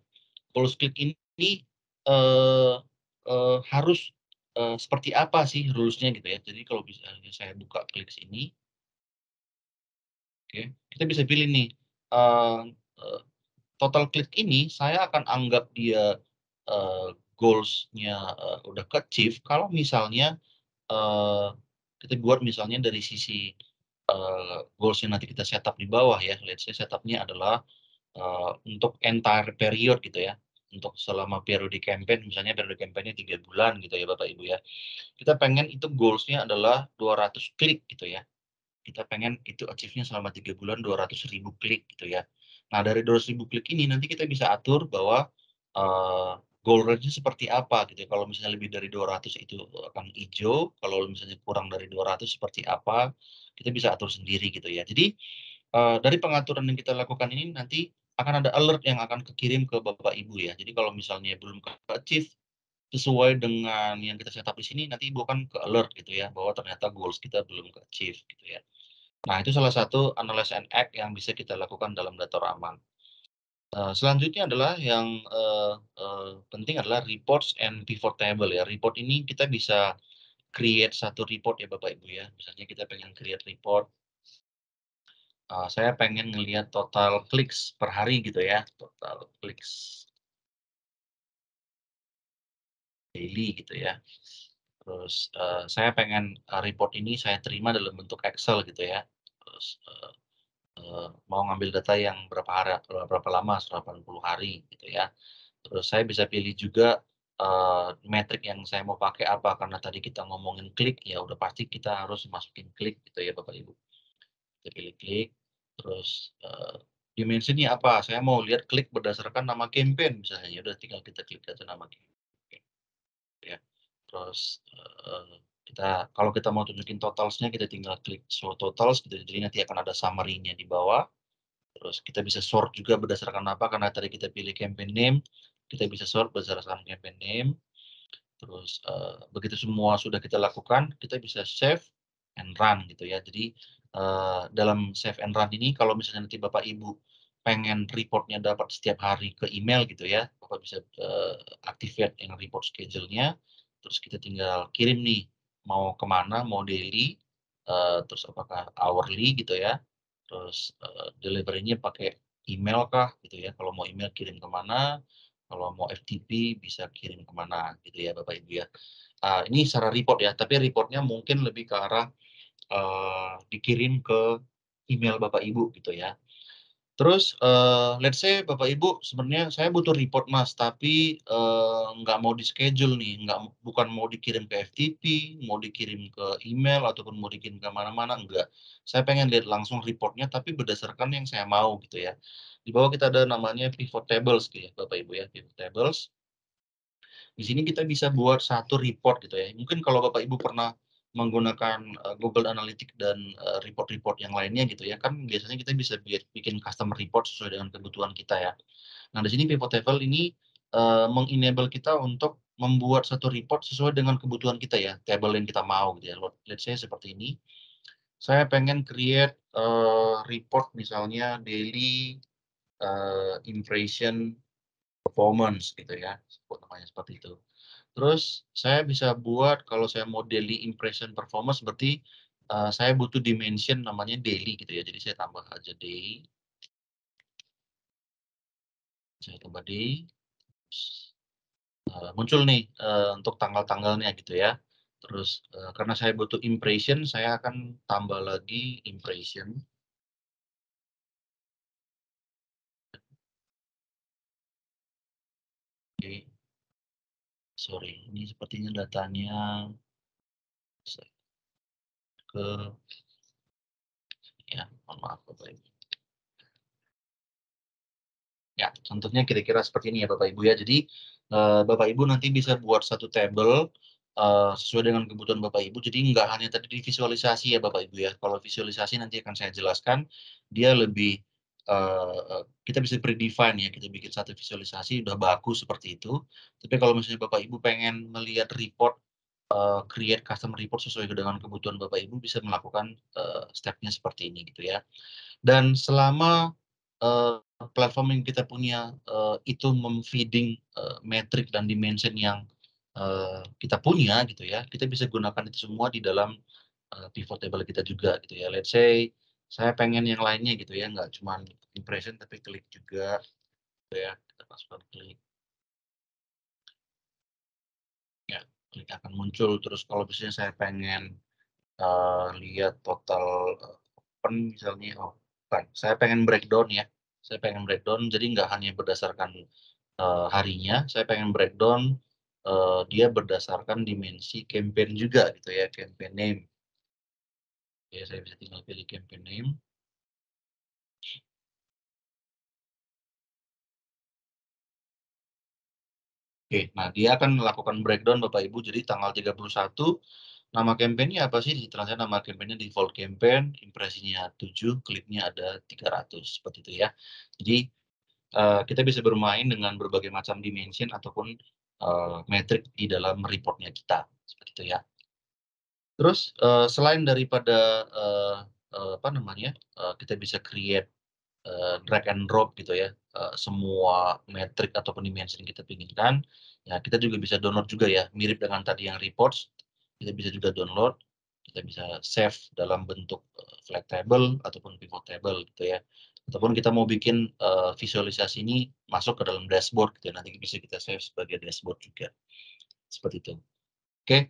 Goals click ini, eee harus, seperti apa sih rules-nya gitu ya. Jadi kalau misalnya saya buka clicks ini, oke, kita bisa pilih nih, eee eee, total klik ini saya akan anggap dia, goals-nya, udah ke-achieve kalau misalnya, eee, kita buat misalnya dari sisi, goals yang nanti kita setup di bawah ya, let's say setup-nya adalah, untuk entire period gitu ya, untuk selama periode campaign, misalnya periode campaign-nya 3 bulan gitu ya Bapak Ibu ya. Kita pengen itu goals-nya adalah 200 klik gitu ya. Kita pengen itu achieve-nya selama 3 bulan 200.000 klik gitu ya. Nah dari 200.000 klik ini nanti kita bisa atur bahwa, goal range-nya seperti apa gitu ya. Kalau misalnya lebih dari 200 itu akan hijau, kalau misalnya kurang dari 200 seperti apa, kita bisa atur sendiri gitu ya. Jadi, dari pengaturan yang kita lakukan ini nanti akan ada alert yang akan kekirim ke Bapak Ibu ya. Jadi kalau misalnya belum ke-achieve sesuai dengan yang kita setup di sini, nanti Ibu akan ke-alert gitu ya, bahwa ternyata goals kita belum ke-achieve gitu ya. Nah, itu salah satu analyze and act yang bisa kita lakukan dalam Datorama. Selanjutnya adalah yang, penting adalah reports and pivot table ya. Report ini kita bisa create satu report ya Bapak Ibu ya. Misalnya kita pengen create report, saya pengen ngelihat total clicks per hari gitu ya, total clicks daily gitu ya. Terus, saya pengen, report ini saya terima dalam bentuk Excel gitu ya. Terus, mau ngambil data yang berapa lama, 180 hari gitu ya. Terus saya bisa pilih juga, metrik yang saya mau pakai apa, karena tadi kita ngomongin klik, ya udah pasti kita harus masukin klik gitu ya Bapak Ibu. Kita pilih klik, terus, dimensinya apa, saya mau lihat klik berdasarkan nama campaign misalnya, ya udah tinggal kita klik aja nama campaign ya. Terus, kalau kita mau tunjukin totals-nya kita tinggal klik show totals gitu, jadi nanti akan ada summary-nya di bawah. Terus kita bisa sort juga berdasarkan apa, karena tadi kita pilih campaign name, kita bisa sort berdasarkan campaign name. Terus, begitu semua sudah kita lakukan, kita bisa save and run gitu ya. Jadi, dalam save and run ini kalau misalnya nanti Bapak Ibu pengen report-nya dapat setiap hari ke email gitu ya, Bapak bisa, activate yang report schedule-nya, terus kita tinggal kirim nih, mau kemana, mau daily, terus apakah hourly gitu ya, terus, delivery-nya pakai email kah gitu ya, kalau mau email kirim kemana, kalau mau FTP bisa kirim kemana gitu ya Bapak Ibu ya. Ini secara report ya, tapi report-nya mungkin lebih ke arah, dikirim ke email Bapak Ibu gitu ya. Terus, let's say Bapak Ibu sebenarnya saya butuh report Mas, tapi, nggak mau di-schedule nih, bukan mau dikirim ke FTP, mau dikirim ke email, ataupun mau dikirim ke mana-mana, enggak. Saya pengen lihat langsung report-nya, tapi berdasarkan yang saya mau gitu ya. Di bawah kita ada namanya pivot tables gitu ya, Bapak Ibu ya, pivot tables. Di sini kita bisa buat satu report gitu ya. Mungkin kalau Bapak Ibu pernah menggunakan, Google Analytics dan, report-report yang lainnya gitu ya, kan biasanya kita bisa bikin custom report sesuai dengan kebutuhan kita ya. Nah, di sini pivot table ini, meng-enable kita untuk membuat satu report sesuai dengan kebutuhan kita ya, table yang kita mau gitu ya. Let's say seperti ini, saya pengen create, report misalnya daily, impression performance gitu ya, sebut namanya seperti itu. Terus saya bisa buat kalau saya mau daily impression performance berarti, saya butuh dimension namanya daily gitu ya. Jadi saya tambah aja day, saya tambah day, terus, muncul nih, untuk tanggal-tanggalnya gitu ya. Terus, karena saya butuh impression, saya akan tambah lagi impression. Oke, sorry, ini sepertinya datanya ke ya, mohon maaf Bapak Ibu. Ya, contohnya kira-kira seperti ini ya Bapak Ibu ya. Jadi, Bapak Ibu nanti bisa buat satu tabel, sesuai dengan kebutuhan Bapak Ibu. Jadi nggak hanya tadi divisualisasi ya Bapak Ibu ya. Kalau visualisasi nanti akan saya jelaskan, dia lebih, kita bisa predefine ya, kita bikin satu visualisasi udah bagus seperti itu. Tapi kalau misalnya Bapak Ibu pengen melihat report, create custom report sesuai dengan kebutuhan Bapak Ibu bisa melakukan, step-nya seperti ini gitu ya. Dan selama, platform yang kita punya, itu mem-feeding, metrik dan dimension yang, kita punya gitu ya, kita bisa gunakan itu semua di dalam, pivot table kita juga gitu ya. Let's say, saya pengen yang lainnya gitu ya, nggak cuman impression tapi klik juga gitu ya, kita masukkan klik, ya klik akan muncul. Terus kalau misalnya saya pengen, lihat total, open misalnya, oh bukan, saya pengen breakdown ya, saya pengen breakdown jadi nggak hanya berdasarkan, harinya, saya pengen breakdown, dia berdasarkan dimensi campaign juga gitu ya, campaign name. Ya saya bisa tinggal pilih campaign name. Oke, nah dia akan melakukan breakdown Bapak Ibu, jadi tanggal 31, nama campaign-nya apa sih? Ternyata nama campaign-nya default campaign, impresinya 7, kliknya ada 300, seperti itu ya. Jadi, kita bisa bermain dengan berbagai macam dimension ataupun, metrik di dalam report-nya kita, seperti itu ya. Terus, selain daripada, apa namanya, kita bisa create, drag and drop gitu ya, semua metrik ataupun dimensi yang kita inginkan, ya kita juga bisa download juga ya, mirip dengan tadi yang reports, kita bisa juga download, kita bisa save dalam bentuk, flat table ataupun pivot table gitu ya. Ataupun kita mau bikin, visualisasi ini masuk ke dalam dashboard gitu ya, nanti bisa kita save sebagai dashboard juga, seperti itu. Oke,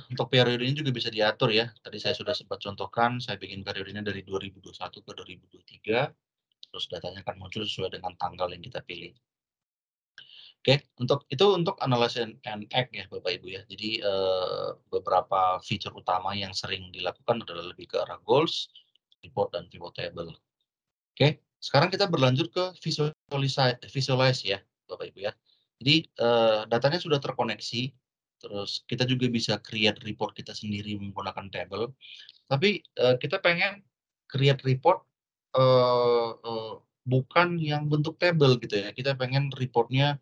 untuk periodenya juga bisa diatur ya. Tadi saya sudah sempat contohkan, saya bikin periodenya dari 2021 ke 2023, terus datanya akan muncul sesuai dengan tanggal yang kita pilih. Oke, untuk analysis and act ya Bapak Ibu ya. Jadi, beberapa fitur utama yang sering dilakukan adalah lebih ke arah goals, report, dan pivot table. Oke, sekarang kita berlanjut ke visualize ya Bapak Ibu ya. Jadi, datanya sudah terkoneksi, terus kita juga bisa create report kita sendiri menggunakan table, tapi, kita pengen create report, eee eee, bukan yang bentuk table gitu ya, kita pengen report-nya,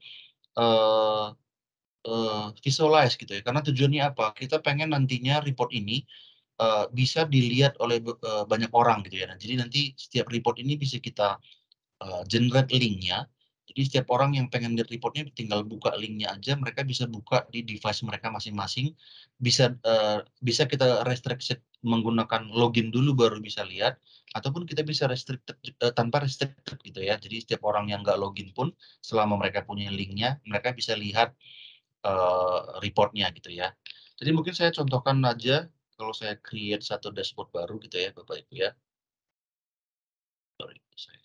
eee visualize gitu ya, karena tujuannya apa, kita pengen nantinya report ini, bisa dilihat oleh banyak orang gitu ya. Nah, jadi nanti setiap report ini bisa kita, generate link-nya, jadi setiap orang yang pengen lihat report-nya tinggal buka link-nya aja, mereka bisa buka di device mereka masing-masing, bisa kita restricted menggunakan login dulu baru bisa lihat, ataupun kita bisa restricted, tanpa restricted gitu ya. Jadi setiap orang yang nggak login pun, selama mereka punya link-nya, mereka bisa lihat, report-nya gitu ya. Jadi mungkin saya contohkan aja, kalau saya create satu dashboard baru gitu ya Bapak Ibu ya. Sorry, saya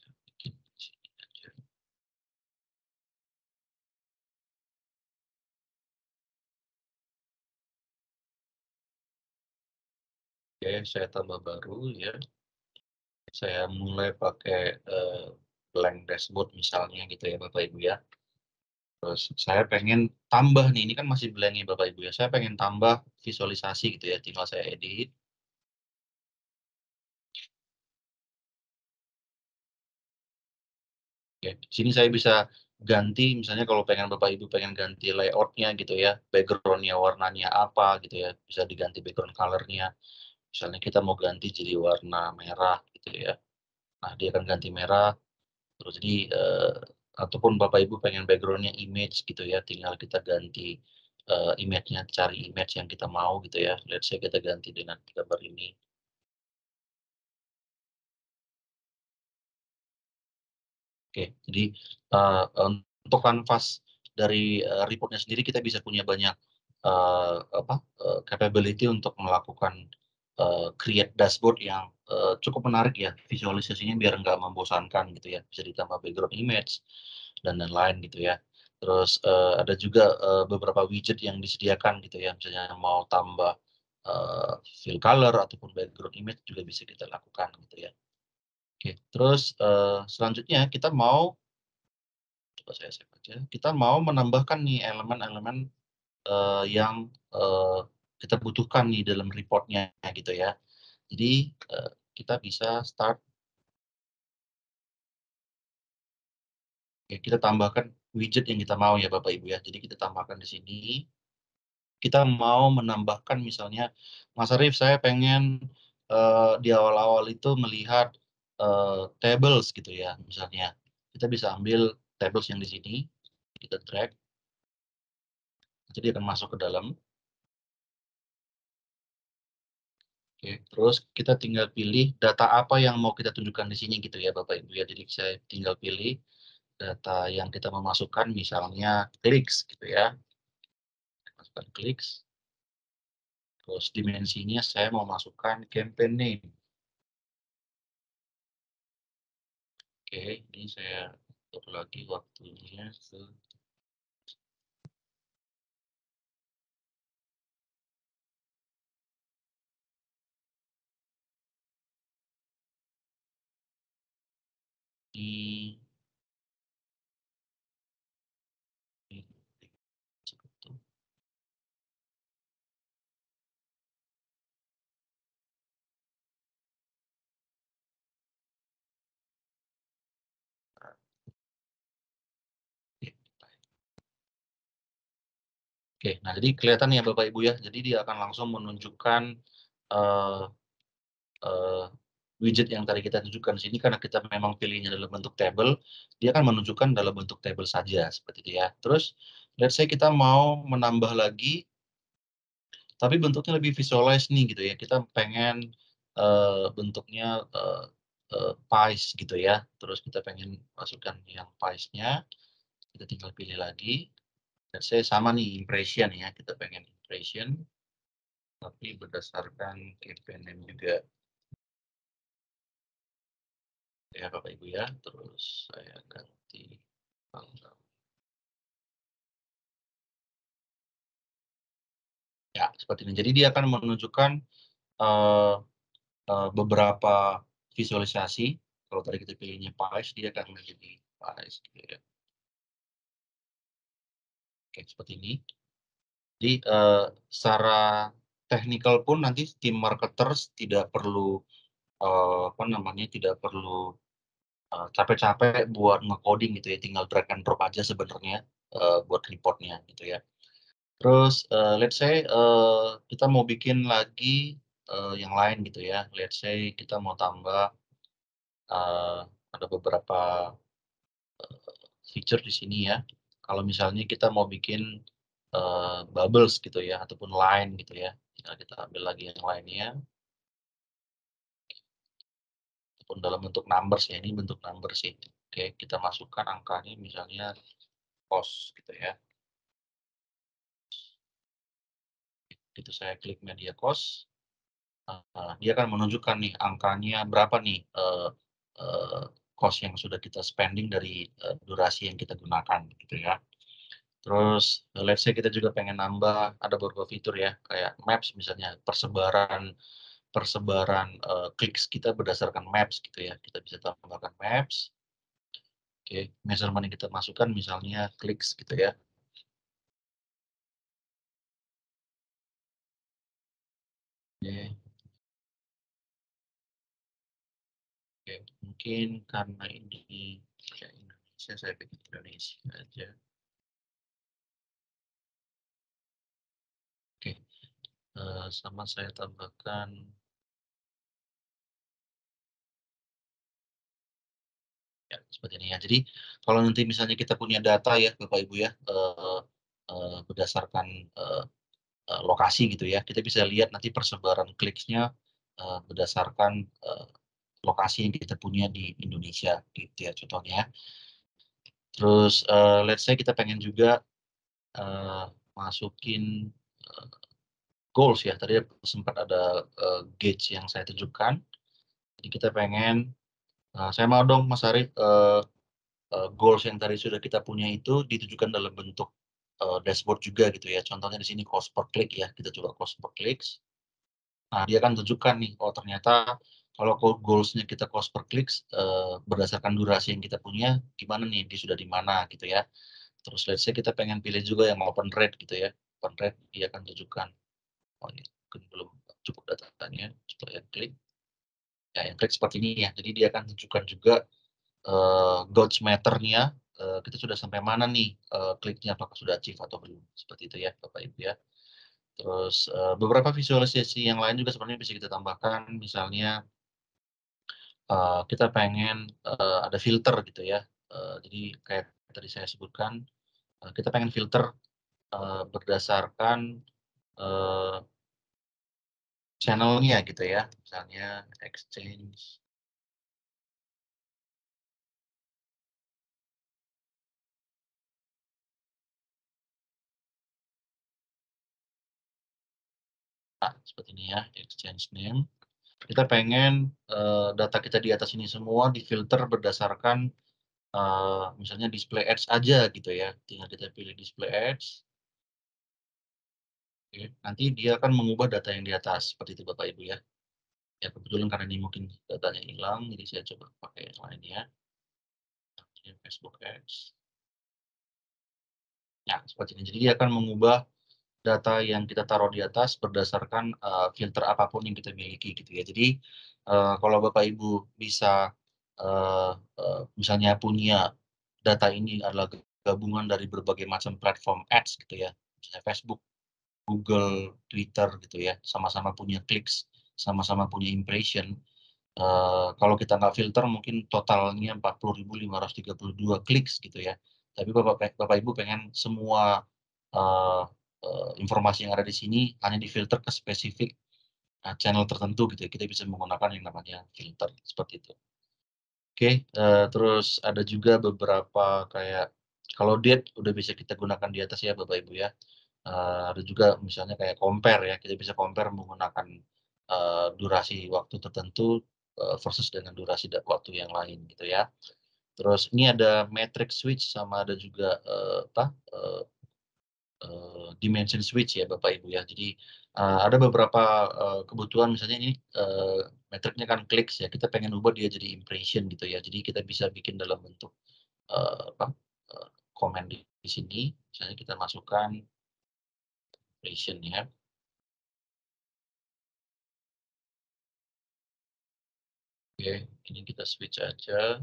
Oke, saya tambah baru ya. Saya mulai pakai, blank dashboard misalnya gitu ya, Bapak Ibu ya. Terus saya pengen tambah nih, ini kan masih blank ya Bapak Ibu ya, saya pengen tambah visualisasi gitu ya, tinggal saya edit. Oke, di sini saya bisa ganti misalnya kalau pengen Bapak Ibu pengen ganti layout-nya gitu ya, background-nya warnanya apa gitu ya, bisa diganti background color-nya. Misalnya kita mau ganti jadi warna merah gitu ya. Nah, dia akan ganti merah, terus jadi, ataupun Bapak Ibu pengen background-nya image gitu ya, tinggal kita ganti, image-nya, cari image yang kita mau gitu ya. Let's say kita ganti dengan gambar ini. Oke, jadi, untuk kanvas dari, report sendiri kita bisa punya banyak, capability untuk melakukan, create dashboard yang, cukup menarik ya, visualisasinya biar nggak membosankan gitu ya, bisa ditambah background image dan lain-lain gitu ya. Terus, ada juga, beberapa widget yang disediakan gitu ya, misalnya mau tambah, fill color ataupun background image juga bisa kita lakukan gitu ya. Oke, terus, selanjutnya kita mau coba saya save aja. Kita mau menambahkan nih elemen-elemen, yang, kita butuhkan nih dalam report-nya gitu ya. Jadi, kita bisa start, ya kita tambahkan widget yang kita mau ya Bapak Ibu ya. Jadi kita tambahkan di sini, kita mau menambahkan misalnya, "Mas Arif saya pengen, di awal-awal itu melihat, tables," gitu ya misalnya. Kita bisa ambil tables yang di sini, kita drag, jadi akan masuk ke dalam. Oke, terus kita tinggal pilih data apa yang mau kita tunjukkan di sini gitu ya Bapak Ibu ya. Jadi saya tinggal pilih data yang kita mau masukkan misalnya clicks gitu ya. Masukkan clicks, terus dimensinya saya mau masukkan campaign name. Oke, ini saya atur lagi waktunya ke di di di- Oke, nah jadi kelihatan ya Bapak Ibu ya. Jadi dia akan langsung menunjukkan, eee eee, widget yang tadi kita tunjukkan di sini karena kita memang pilihnya dalam bentuk tabel, dia akan menunjukkan dalam bentuk tabel saja, seperti itu ya. Terus, let's say kita mau menambah lagi, tapi bentuknya lebih visualize nih gitu ya, kita pengen, bentuknya, pies gitu ya, terus kita pengen masukkan yang pies-nya, kita tinggal pilih lagi, let's say sama nih impression ya, kita pengen impression, tapi berdasarkan campaign name juga. Ya Bapak Ibu ya, terus saya ganti tanggal. Ya seperti ini. Jadi dia akan menunjukkan, eee beberapa visualisasi, kalau tadi kita pilihnya PAES, dia akan menjadi PAES gitu ya. Oke seperti ini. Jadi, secara teknikal pun nanti tim marketers tidak perlu, apa namanya, tidak perlu, capek-capek buat nge-coding gitu ya, tinggal drag and drop aja sebenarnya, buat report-nya gitu ya. Terus, let's say, kita mau bikin lagi, yang lain gitu ya. Let's say kita mau tambah, ada beberapa, feature di sini ya. Kalau misalnya kita mau bikin, bubbles gitu ya, ataupun line gitu ya. Tinggal kita ambil lagi yang lainnya, ataupun dalam bentuk numbers ya, ini bentuk numbers sih. Oke, kita masukkan angkanya misalnya cost gitu ya. Itu saya klik media cost. Dia akan menunjukkan nih angkanya berapa nih, eee, cost yang sudah kita spending dari, durasi yang kita gunakan gitu ya. Terus, let's say kita juga pengen nambah ada beberapa fitur ya, kayak maps misalnya, persebaran, persebaran, kliks kita berdasarkan maps gitu ya. Kita bisa tambahkan maps, oke, measurement yang kita masukkan misalnya kliks gitu ya. Oke oke, mungkin karena ini ya Indonesia, saya bikin Indonesia aja. Oke, sama saya tambahkan ya, seperti ini ya. Jadi, kalau nanti misalnya kita punya data ya, Bapak Ibu ya, berdasarkan, lokasi gitu ya, kita bisa lihat nanti persebaran kliksnya, berdasarkan, lokasi yang kita punya di Indonesia gitu ya contohnya. Terus, let's say kita pengen juga, eee, masukin, eee, goals ya, tadi sempat ada, gauge yang saya tunjukkan. Jadi kita pengen, "Saya mau dong Mas Arif, goals yang tadi sudah kita punya itu ditujukan dalam bentuk, dashboard juga gitu ya. Contohnya di sini cost per click ya, kita coba cost per clicks. Nah, dia akan tunjukkan nih, oh ternyata kalau goals-nya kita cost per clicks, berdasarkan durasi yang kita punya, gimana nih, dia sudah di mana gitu ya. Terus let's say kita pengen pilih juga yang open rate gitu ya. Open rate dia akan tunjukkan, oh ini mungkin belum cukup datanya, coba ya klik. Ya yang klik seperti ini ya, jadi dia akan tunjukkan juga Gauge meternya, kita sudah sampai mana nih, kliknya apakah sudah achieve atau belum, seperti itu ya Bapak Ibu ya. Terus, beberapa visualisasi yang lain juga sebenarnya bisa kita tambahkan, misalnya, kita pengen, ada filter gitu ya, jadi kayak tadi saya sebutkan, kita pengen filter, berdasarkan, eee, channel-nya gitu ya, misalnya exchange, seperti ini ya, exchange name. Kita pengen, data kita di atas ini semua difilter berdasarkan, misalnya display ads aja gitu ya, tinggal kita pilih display ads, oke, nanti dia akan mengubah data yang di atas, seperti itu Bapak Ibu ya. Ya kebetulan karena ini mungkin datanya hilang, jadi saya coba pakai yang lain ya, ini Facebook Ads. Ya seperti ini, jadi dia akan mengubah data yang kita taruh di atas berdasarkan, filter apapun yang kita miliki gitu ya. Jadi, kalau Bapak Ibu bisa, eee eee, misalnya punya data ini adalah gabungan dari berbagai macam platform ads gitu ya, misalnya Facebook, Google, Twitter gitu ya, sama-sama punya clicks, sama-sama punya impression, kalau kita nggak filter mungkin totalnya 40.532 clicks gitu ya. Tapi Bapak Ibu pengen semua, eee informasi yang ada di sini hanya difilter ke spesifik, channel tertentu gitu ya, kita bisa menggunakan yang namanya filter, seperti itu. Oke, terus ada juga beberapa kayak kalau diet udah bisa kita gunakan di atas ya Bapak Ibu ya. Ada juga misalnya kayak compare ya, kita bisa compare menggunakan, durasi waktu tertentu, versus dengan durasi waktu yang lain gitu ya. Terus ini ada matrix switch sama ada juga, dimension switch ya Bapak Ibu ya. Jadi, ada beberapa, kebutuhan misalnya ini, metriknya kan clicks ya, kita pengen ubah dia jadi impression gitu ya. Jadi kita bisa bikin dalam bentuk, apa, komen di sini, misalnya kita masukkan impression ya, oke, ini kita switch aja,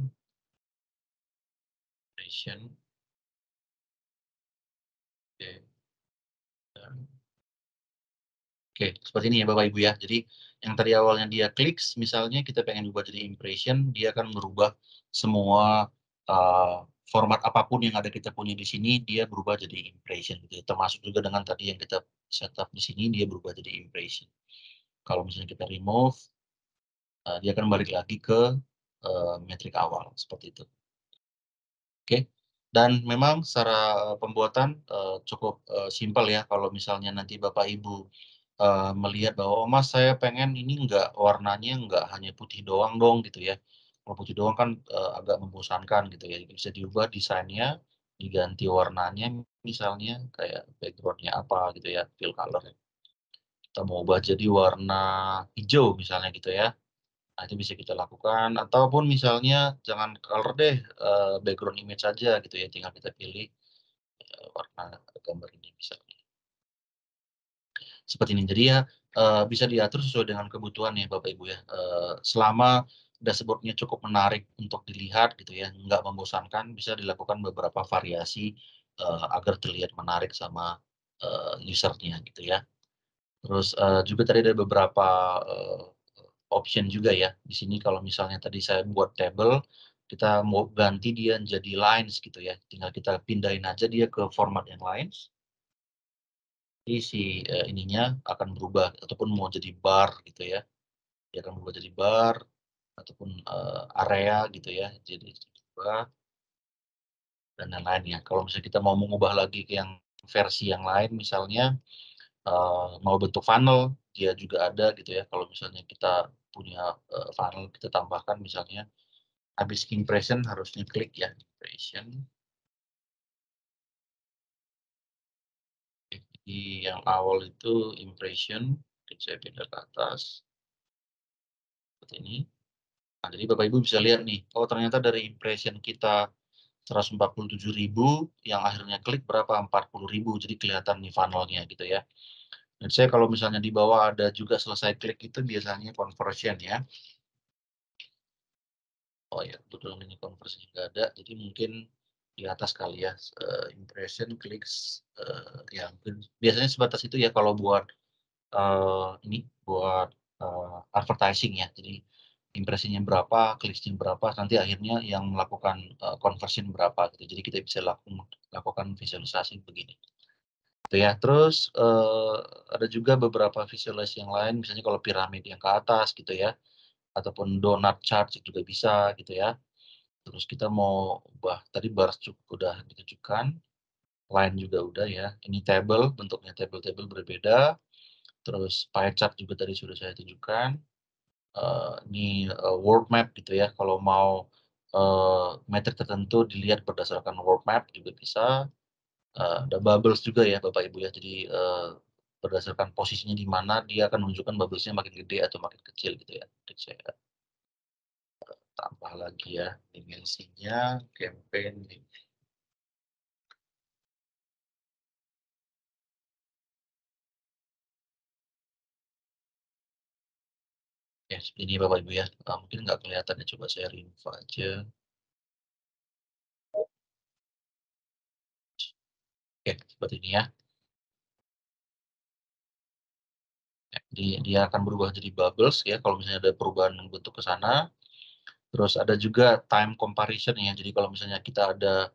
impression, oke, dan oke, seperti ini ya Bapak Ibu ya. Jadi yang tadi awalnya dia clicks, misalnya kita pengen ubah jadi impression, dia akan merubah semua, format apapun yang ada kita punya di sini, dia berubah jadi impression gitu ya. Termasuk juga dengan tadi yang kita setup di sini, dia berubah jadi impression. Kalau misalnya kita remove, dia akan balik lagi ke, metrik awal, seperti itu. Oke, dan memang secara pembuatan, cukup, simpel ya kalau misalnya nanti Bapak Ibu, melihat bahwa, "Oh Mas saya pengen ini enggak warnanya enggak hanya putih doang dong," gitu ya. Kalau putih doang kan, agak membosankan gitu ya, bisa diubah desainnya, diganti warnanya misalnya kayak background-nya apa gitu ya, fill color. Kita mau ubah jadi warna hijau misalnya gitu ya. Nah, itu bisa kita lakukan ataupun misalnya jangan color deh, background image saja gitu ya, tinggal kita pilih, warna gambar ini misalnya. Seperti ini. Jadi ya, bisa diatur sesuai dengan kebutuhan ya Bapak Ibu ya, selama dashboard-nya cukup menarik untuk dilihat gitu ya, nggak membosankan, bisa dilakukan beberapa variasi, agar terlihat menarik sama, user-nya gitu ya. Terus, juga tadi ada beberapa, option juga ya. Di sini kalau misalnya tadi saya buat tabel, kita mau ganti dia jadi lines gitu ya, tinggal kita pindahin aja dia ke format yang lines. Jadi si, ininya akan berubah ataupun mau jadi bar gitu ya, dia akan berubah jadi bar ataupun, area gitu ya, jadi berubah dan lain-lain ya. Kalau misalnya kita mau mengubah lagi ke yang versi yang lain misalnya, mau bentuk funnel, dia juga ada gitu ya. Kalau misalnya kita punya, funnel kita tambahkan misalnya habis impression harusnya klik ya, impression. Jadi yang awal itu impression, mungkin saya pindah ke atas, seperti ini. Nah, jadi Bapak Ibu bisa lihat nih, oh ternyata dari impression kita 147.000, yang akhirnya klik berapa? 40.000, jadi kelihatan nih funnel-nya gitu ya. Dan saya kalau misalnya di bawah ada juga selesai klik itu biasanya conversion ya. Oh ya, kebetulan ini conversion nggak ada, jadi mungkin di atas kali ya, impression, clicks, ya mungkin biasanya sebatas itu ya kalau buat, ini, buat, advertising ya. Jadi impresinya berapa, clicks-nya berapa, nanti akhirnya yang melakukan, conversion berapa gitu. Jadi kita bisa lakukan visualisasi begini, gitu ya. Terus, ada juga beberapa visualisasi yang lain, misalnya kalau piramid yang ke atas gitu ya, ataupun donut chart juga bisa gitu ya. Terus kita mau ubah tadi bar udah ditunjukkan, line juga udah ya, ini table, bentuknya table-table berbeda, terus pie chart juga tadi sudah saya tunjukkan, ini, world map gitu ya, kalau mau, metrik tertentu dilihat berdasarkan world map juga bisa, ada bubbles juga ya Bapak Ibu ya, jadi, berdasarkan posisinya di mana dia akan menunjukkan bubbles-nya makin gede atau makin kecil gitu ya. Jadi saya tambah lagi ya dimensinya, campaign. Ya, seperti ini Bapak Ibu ya, mungkin nggak kelihatan ya, coba saya remove aja. Oke, seperti ini ya. Ya, dia akan berubah jadi bubbles ya, kalau misalnya ada perubahan bentuk ke sana. Terus ada juga time comparison ya, jadi kalau misalnya kita ada,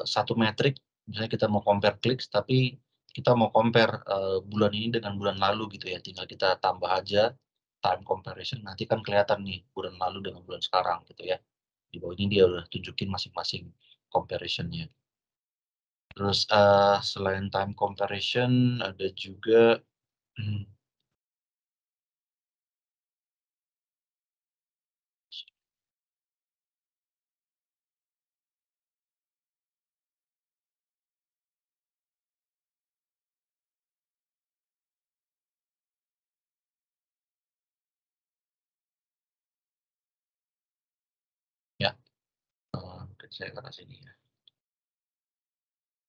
satu metrik, misalnya kita mau compare clicks, tapi kita mau compare, bulan ini dengan bulan lalu gitu ya, tinggal kita tambah aja time comparison, nanti kan kelihatan nih bulan lalu dengan bulan sekarang gitu ya. Di bawah ini dia udah tunjukin masing-masing comparison-nya. Terus, selain time comparison ada juga, mmm, ya, mungkin saya ke arah sini ya.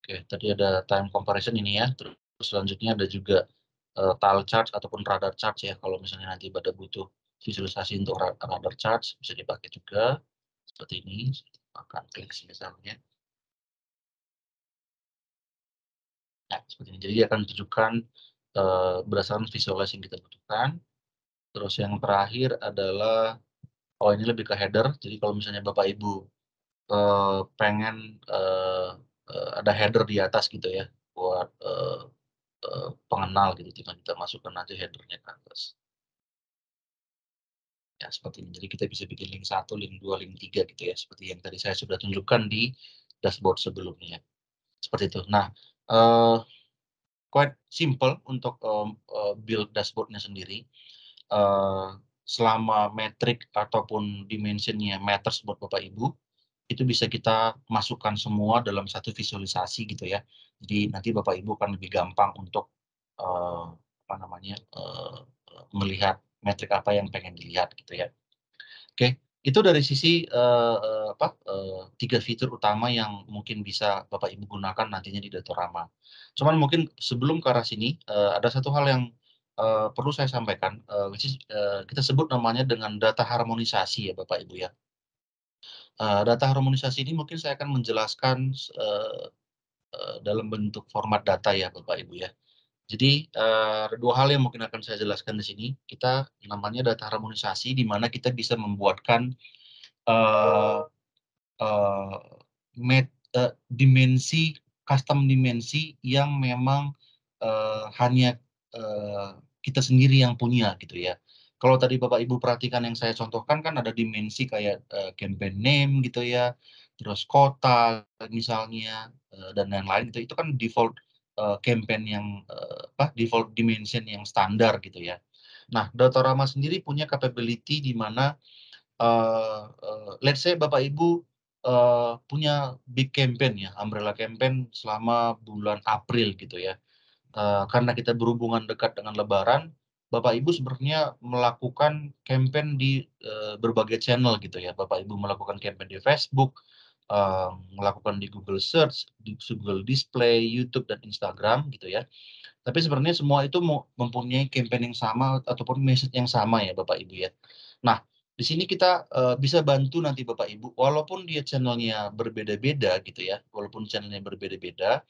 Oke, tadi ada time comparison ini ya, terus selanjutnya ada juga, tile chart ataupun radar chart ya, kalau misalnya nanti pada butuh visualisasi untuk radar chart bisa dipakai juga, seperti ini, akan klik misalnya. Ya, seperti ini. Jadi dia akan tunjukkan, berdasarkan visualisasi yang kita butuhkan. Terus yang terakhir adalah, oh ini lebih ke header, jadi kalau misalnya Bapak Ibu, pengen, ada header di atas gitu ya, buat, pengenal gitu, tinggal kita masukkan aja header-nya ke atas. Ya seperti ini, jadi kita bisa bikin link 1, link 2, link 3 gitu ya, seperti yang tadi saya sudah tunjukkan di dashboard sebelumnya, seperti itu. Nah, eee, quite simple untuk, build dashboard-nya sendiri, eee, selama metrik ataupun dimension-nya matters buat Bapak Ibu, itu bisa kita masukkan semua dalam satu visualisasi gitu ya. Jadi nanti Bapak Ibu akan lebih gampang untuk, eee, apa namanya, melihat metrik apa yang pengen dilihat gitu ya. Oke, itu dari sisi, 3 fitur utama yang mungkin bisa Bapak Ibu gunakan nantinya di Datorama. Cuman mungkin sebelum ke arah sini, ada satu hal yang, perlu saya sampaikan, which is, kita sebut namanya dengan data harmonisasi ya Bapak Ibu ya. Data harmonisasi ini mungkin saya akan menjelaskan dalam bentuk format data ya Bapak Ibu ya. Jadi, ada 2 hal yang mungkin akan saya jelaskan di sini. Kita namanya data harmonisasi, di mana kita bisa membuatkan, eee eee, dimensi, custom dimensi yang memang, hanya, eee, kita sendiri yang punya gitu ya. Kalau tadi Bapak Ibu perhatikan yang saya contohkan kan ada dimensi kayak, campaign name gitu ya, terus kota misalnya, dan lain-lain gitu, itu kan default, campaign yang, default dimension yang standar gitu ya. Nah, Datorama sendiri punya capability di mana let's say Bapak Ibu, punya big campaign ya, umbrella campaign selama bulan April gitu ya. Karena kita berhubungan dekat dengan lebaran, Bapak Ibu sebenarnya melakukan campaign di, berbagai channel gitu ya. Bapak Ibu melakukan campaign di Facebook, melakukan di Google Search, di Google Display, YouTube, dan Instagram gitu ya. Tapi sebenarnya semua itu mempunyai campaign yang sama ataupun message yang sama ya Bapak Ibu ya. Nah, di sini kita, bisa bantu nanti Bapak Ibu, walaupun dia channel-nya berbeda-beda gitu ya, walaupun channel-nya berbeda-beda,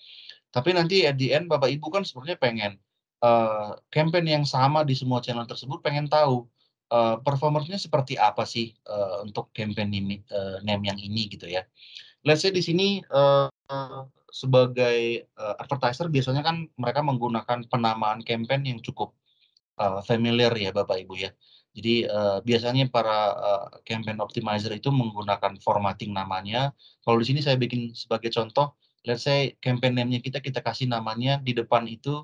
tapi nanti at the end Bapak Ibu kan sebenarnya pengen, campaign yang sama di semua channel tersebut pengen tahu, performance-nya seperti apa sih, untuk campaign ini, name yang ini gitu ya. Let's say di sini, sebagai, advertiser biasanya kan mereka menggunakan penamaan campaign yang cukup, familiar ya Bapak Ibu ya. Jadi, biasanya para, campaign optimizer itu menggunakan formatting namanya. Kalau di sini saya bikin sebagai contoh, let's say campaign name-nya kita kasih namanya di depan itu,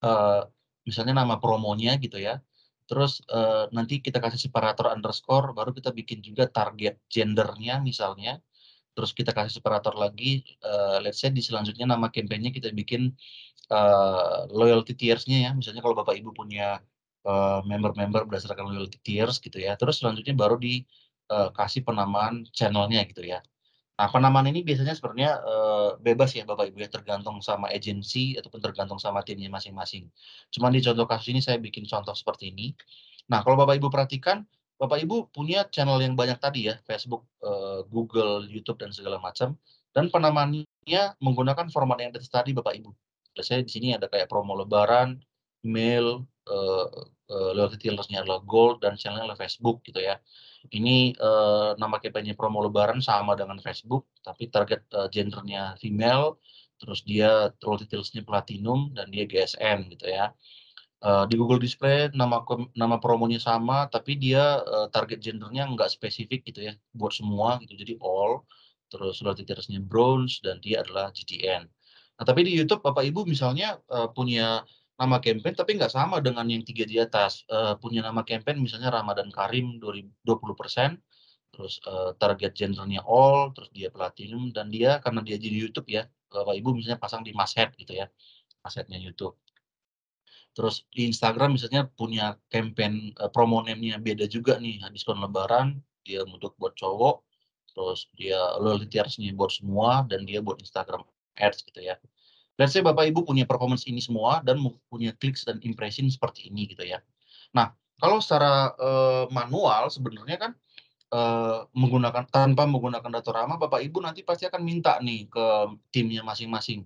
eee, misalnya nama promonya gitu ya. Terus, nanti kita kasih separator underscore, baru kita bikin juga target gender-nya misalnya. Terus kita kasih separator lagi, let's say di selanjutnya nama campaign-nya kita bikin, loyalty tiers-nya ya, misalnya kalau Bapak Ibu punya, member-member berdasarkan loyalty tiers gitu ya, terus selanjutnya baru kasih penamaan channel-nya gitu ya. Nah, penamaan ini biasanya sebenarnya, bebas ya Bapak Ibu ya, tergantung sama agensi ataupun tergantung sama timnya masing-masing. Cuman di contoh kasus ini saya bikin contoh seperti ini. Nah, kalau Bapak Ibu perhatikan, Bapak Ibu punya channel yang banyak tadi ya, Facebook, Google, YouTube, dan segala macam, dan penamaannya menggunakan format yang atas tadi Bapak Ibu. Biasanya di sini ada kayak promo lebaran, mail, loyalty tiers-nya adalah gold, dan channel-nya adalah Facebook gitu ya. Ini, nama kampanye promo lebaran sama dengan Facebook, tapi target, gendernya female, terus dia role details-nya platinum, dan dia GSM gitu ya. Di Google Display nama promonya sama, tapi dia, target gendernya nggak spesifik gitu ya, buat semua gitu, jadi all, terus role details-nya bronze, dan dia adalah GTN. Nah, tapi di YouTube Bapak Ibu misalnya, punya nama campaign tapi nggak sama dengan yang 3 di atas, punya nama campaign misalnya Ramadan Karim 20%, terus, target gendernya all, terus dia platinum, dan dia karena dia di YouTube ya, Bapak Ibu misalnya pasang di masthead gitu ya, masthead-nya YouTube. Terus di Instagram misalnya punya campaign, promo name-nya beda juga nih, diskon lebaran, dia untuk buat cowok, terus dia loyalty tiers-nya buat semua, dan dia buat Instagram Ads gitu ya. Let's say Bapak Ibu punya performance ini semua dan punya clicks dan impression seperti ini gitu ya. Nah, kalau secara, manual sebenarnya kan, tanpa menggunakan Datorama, Bapak Ibu nanti pasti akan minta nih ke timnya masing-masing,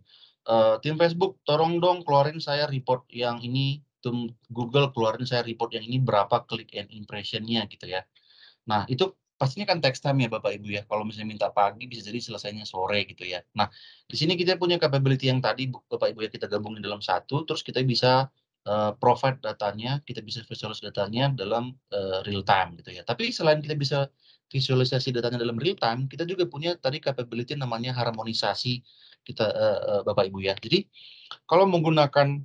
"Tim Facebook tolong dong keluarin saya report yang ini, tim Google keluarin saya report yang ini berapa click and impression-nya," gitu ya. Nah, itu pastinya kan text time ya Bapak Ibu ya, kalau misalnya minta pagi bisa jadi selesainya sore gitu ya. Nah, di sini kita punya capability yang tadi Bapak Ibu ya, kita gabungin dalam satu, terus kita bisa, provide datanya, kita bisa visualize datanya dalam, real time gitu ya. Tapi selain kita bisa visualisasi datanya dalam real time, kita juga punya tadi capability namanya harmonisasi kita, Bapak Ibu ya. Jadi, kalau menggunakan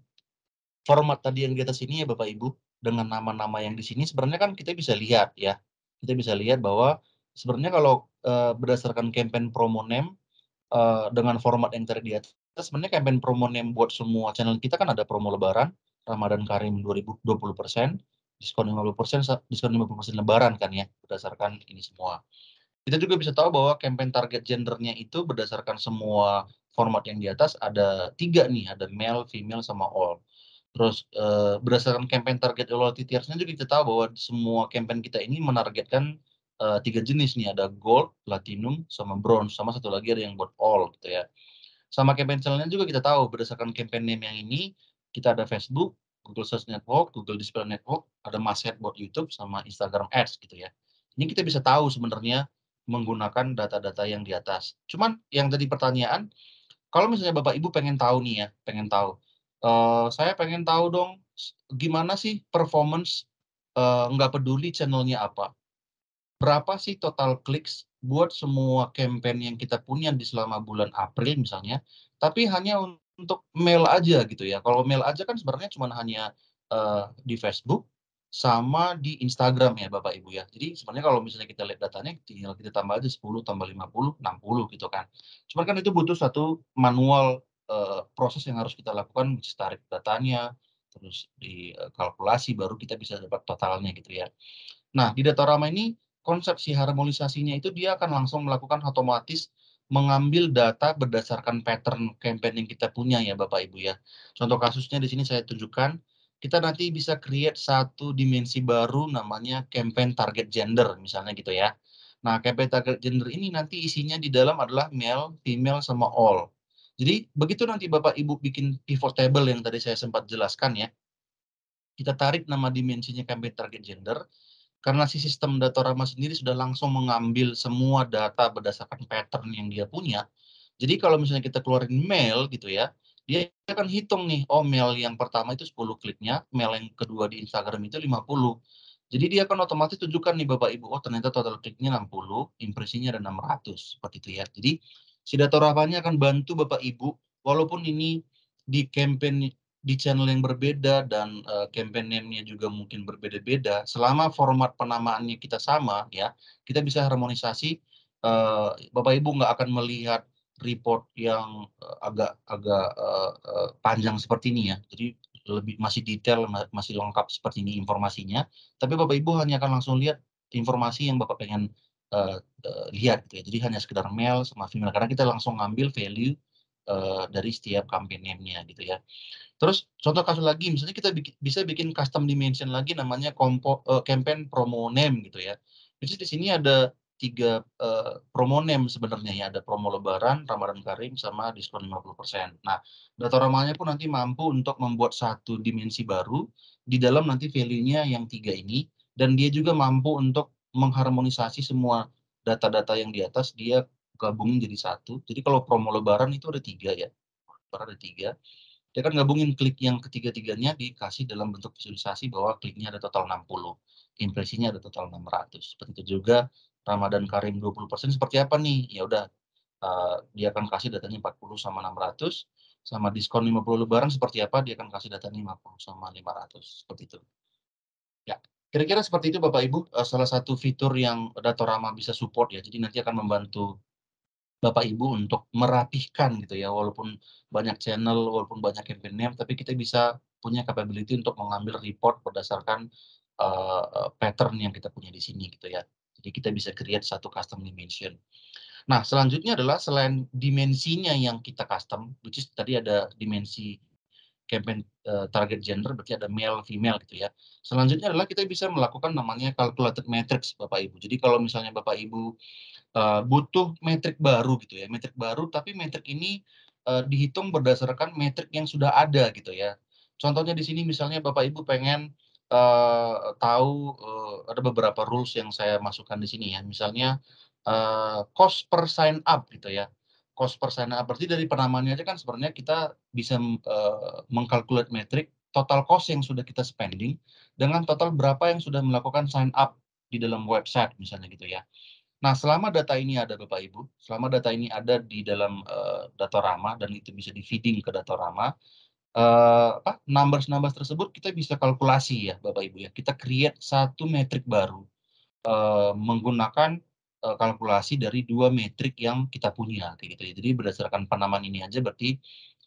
format tadi yang di atas ini ya Bapak Ibu, dengan nama-nama yang di sini sebenarnya kan kita bisa lihat ya, kita bisa lihat bahwa sebenarnya kalau, berdasarkan campaign promo name, dengan format yang tadi di atas, sebenarnya campaign promo name buat semua channel kita kan ada promo lebaran, Ramadan Karim 20% diskon 50%, diskon 50% lebaran kan ya, berdasarkan ini semua. Kita juga bisa tahu bahwa campaign target gendernya itu berdasarkan semua format yang di atas ada 3 nih, ada male, female, sama all. Terus, berdasarkan campaign target loyalty tiers-nya juga kita tahu bahwa semua campaign kita ini menargetkan, 3 jenis nih, ada gold, platinum, sama bronze, sama satu lagi ada yang buat all gitu ya. Sama campaign channel-nya juga kita tahu berdasarkan campaign name yang ini, kita ada Facebook, Google Search Network, Google Display Network, ada Masthead buat YouTube, sama Instagram Ads gitu ya. Ini kita bisa tahu sebenarnya menggunakan data-data yang di atas. Cuman yang tadi pertanyaan, kalau misalnya Bapak Ibu pengen tahu nih ya, pengen tahu, saya pengen tahu dong gimana sih performance, nggak peduli channel-nya apa. Berapa sih total clicks buat semua campaign yang kita punya di selama bulan April misalnya, tapi hanya untuk mail aja gitu ya. Kalau mail aja kan sebenarnya cuman hanya, di Facebook sama di Instagram ya Bapak Ibu ya. Jadi sebenarnya kalau misalnya kita lihat datanya tinggal kita tambah aja 10 tambah 50, 60 gitu kan. Cuman kan itu butuh satu manual, proses yang harus kita lakukan, which is tarik datanya, terus kalkulasi baru kita bisa dapat totalnya gitu ya. Nah, di Datorama ini konsep si harmonisasinya itu dia akan langsung melakukan otomatis mengambil data berdasarkan pattern campaign yang kita punya ya Bapak Ibu ya. Contoh kasusnya di sini saya tunjukkan, kita nanti bisa create satu dimensi baru namanya campaign target gender misalnya gitu ya. Nah, campaign target gender ini nanti isinya di dalam adalah male, female, sama all. Jadi begitu nanti Bapak Ibu bikin pivot table yang tadi saya sempat jelaskan ya, kita tarik nama dimensinya campaign target gender, karena si sistem Datorama sendiri sudah langsung mengambil semua data berdasarkan pattern yang dia punya. Jadi kalau misalnya kita keluarin mail gitu ya, dia akan hitung nih, oh mail yang pertama itu 10 kliknya, mail yang kedua di Instagram itu 50. Jadi dia akan otomatis tunjukkan nih Bapak Ibu, oh ternyata total kliknya 60, impresinya ada 600, seperti itu ya. Jadi si Datoramanya akan bantu Bapak Ibu, walaupun ini di campaign di channel yang berbeda dan, campaign name-nya juga mungkin berbeda-beda, selama format penamaannya kita sama ya, kita bisa harmonisasi, Bapak Ibu nggak akan melihat report yang, agak agak, panjang seperti ini ya. Jadi masih detail, masih lengkap seperti ini informasinya, tapi Bapak Ibu hanya akan langsung lihat informasi yang Bapak pengen, lihat gitu ya. Jadi hanya sekedar male sama female, karena kita langsung ngambil value, dari setiap campaign name-nya gitu ya. Terus contoh kasus lagi, misalnya kita bisa bikin custom dimension lagi namanya campaign promo name gitu ya. Which is di sini ada 3, promo name sebenarnya ya, ada promo lebaran, Ramadan Karim, sama diskon 50%. Nah, Datoramanya pun nanti mampu untuk membuat satu dimensi baru, di dalam nanti value-nya yang 3 ini, dan dia juga mampu untuk mengharmonisasi semua data-data yang di atas, dia gabungin jadi satu. Jadi kalau promo lebaran itu ada 3 ya, lebaran ada 3. Dia kan gabungin klik yang ketiga-tiganya dikasih dalam bentuk visualisasi bahwa kliknya ada total 60, impresinya ada total 600. Seperti itu juga Ramadan Karim 20% seperti apa nih? Ya udah, dia akan kasih datanya 40 sama 600, sama diskon 50 lebaran seperti apa, dia akan kasih datanya 50 sama 500, seperti itu. Ya, kira-kira seperti itu Bapak Ibu, salah satu fitur yang Datorama bisa support ya, jadi nanti akan membantu Bapak Ibu untuk merapihkan gitu ya, walaupun banyak channel, walaupun banyak campaign name, tapi kita bisa punya capability untuk mengambil report berdasarkan, pattern yang kita punya di sini gitu ya. Jadi kita bisa create satu custom dimension. Nah, selanjutnya adalah selain dimensinya yang kita custom, which is tadi ada dimensi campaign, target gender berarti ada male, female gitu ya. Selanjutnya adalah kita bisa melakukan namanya calculated matrix Bapak Ibu. Jadi kalau misalnya Bapak Ibu butuh metrik baru gitu ya, metrik baru tapi metrik ini, dihitung berdasarkan metrik yang sudah ada gitu ya. Contohnya di sini misalnya Bapak Ibu pengen, tahu, ada beberapa rules yang saya masukkan di sini ya, misalnya, cost per sign up gitu ya. Cost per sign up, berarti dari penamaannya aja kan sebenarnya kita bisa, mengkalkulasi metrik total cost yang sudah kita spending, dengan total berapa yang sudah melakukan sign up di dalam website misalnya gitu ya. Nah, selama data ini ada Bapak Ibu, selama data ini ada di dalam, Datorama dan itu bisa di-feeding ke Datorama, numbers-numbers tersebut kita bisa kalkulasi ya Bapak Ibu ya. Kita create satu metrik baru, menggunakan, kalkulasi dari 2 metrik yang kita punya, kayak gitu ya. Jadi berdasarkan penamaan ini aja berarti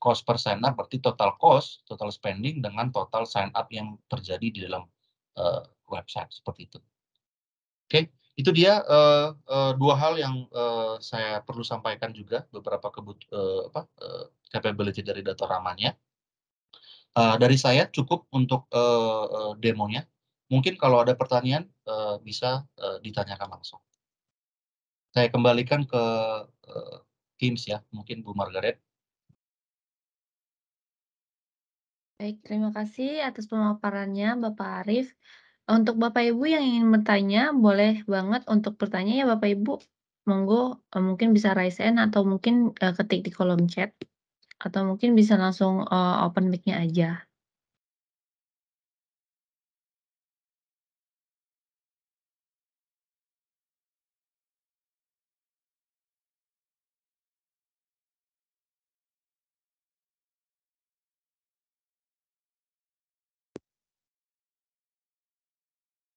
Cost per sign up berarti total cost, total spending dengan total sign up yang terjadi di dalam, website, seperti itu. Oke, itu dia, 2 hal yang, saya perlu sampaikan juga, beberapa capability dari Datoramanya. Dari saya cukup untuk, demonya. Mungkin kalau ada pertanyaan, bisa, ditanyakan langsung. Saya kembalikan ke, eee, Teams ya, mungkin Bu Margaret. Baik, terima kasih atas pemaparannya Bapak Arif. Untuk Bapak Ibu yang ingin bertanya, boleh banget untuk bertanya ya Bapak Ibu. Monggo, mungkin bisa raise hand atau mungkin, ketik di kolom chat, atau mungkin bisa langsung, open mic-nya aja.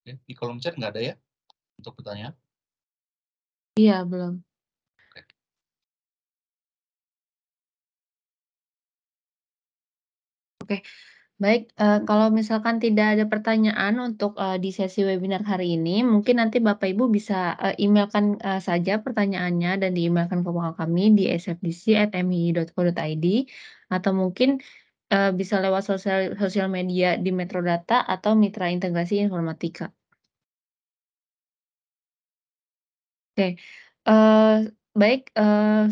Oke, di kolom chat nggak ada ya, untuk pertanyaan? Iya, belum. Oke. Oke. Baik, kalau misalkan tidak ada pertanyaan untuk, di sesi webinar hari ini, mungkin nanti Bapak Ibu bisa, email-kan, saja pertanyaannya dan di-email-kan ke kami di sfdc@mii.co.id atau mungkin, bisa lewat sosial sosial media di Metrodata atau Mitra Integrasi Informatika. Oke, baik,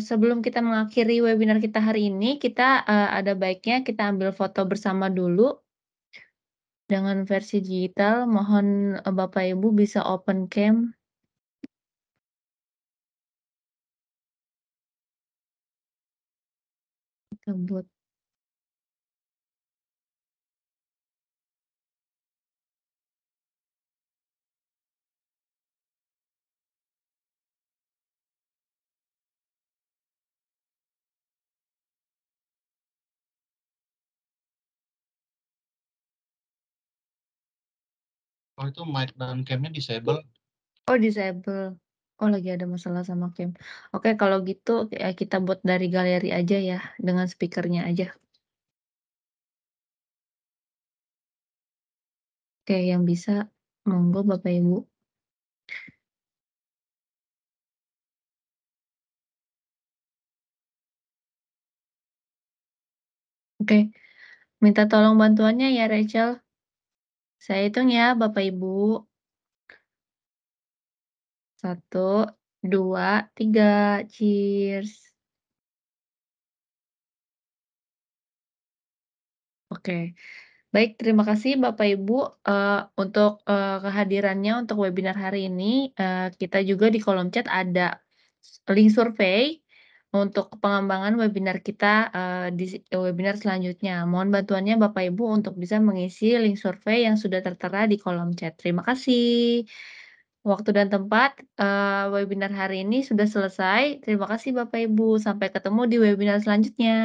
sebelum kita mengakhiri webinar kita hari ini, kita, ada baiknya kita ambil foto bersama dulu. Dengan versi digital, mohon, Bapak Ibu bisa open cam, tersebut. Oh, itu mic dan cam-nya disable. Oh, disable. Oh, lagi ada masalah sama cam. Oke, kalau gitu, kita buat dari galeri aja ya, dengan speaker-nya aja. Oke, yang bisa, monggo Bapak Ibu. Oke, minta tolong bantuannya ya, Rachel. Saya hitung ya, Bapak Ibu. 1, 2, 3, cheers. Oke. Baik, terima kasih Bapak Ibu, untuk, kehadirannya untuk webinar hari ini. Kita juga di kolom chat ada link survei untuk pengembangan webinar kita, di webinar selanjutnya. Mohon bantuannya Bapak Ibu untuk bisa mengisi link survei yang sudah tertera di kolom chat. Terima kasih. Waktu dan tempat, webinar hari ini sudah selesai. Terima kasih Bapak Ibu. Sampai ketemu di webinar selanjutnya.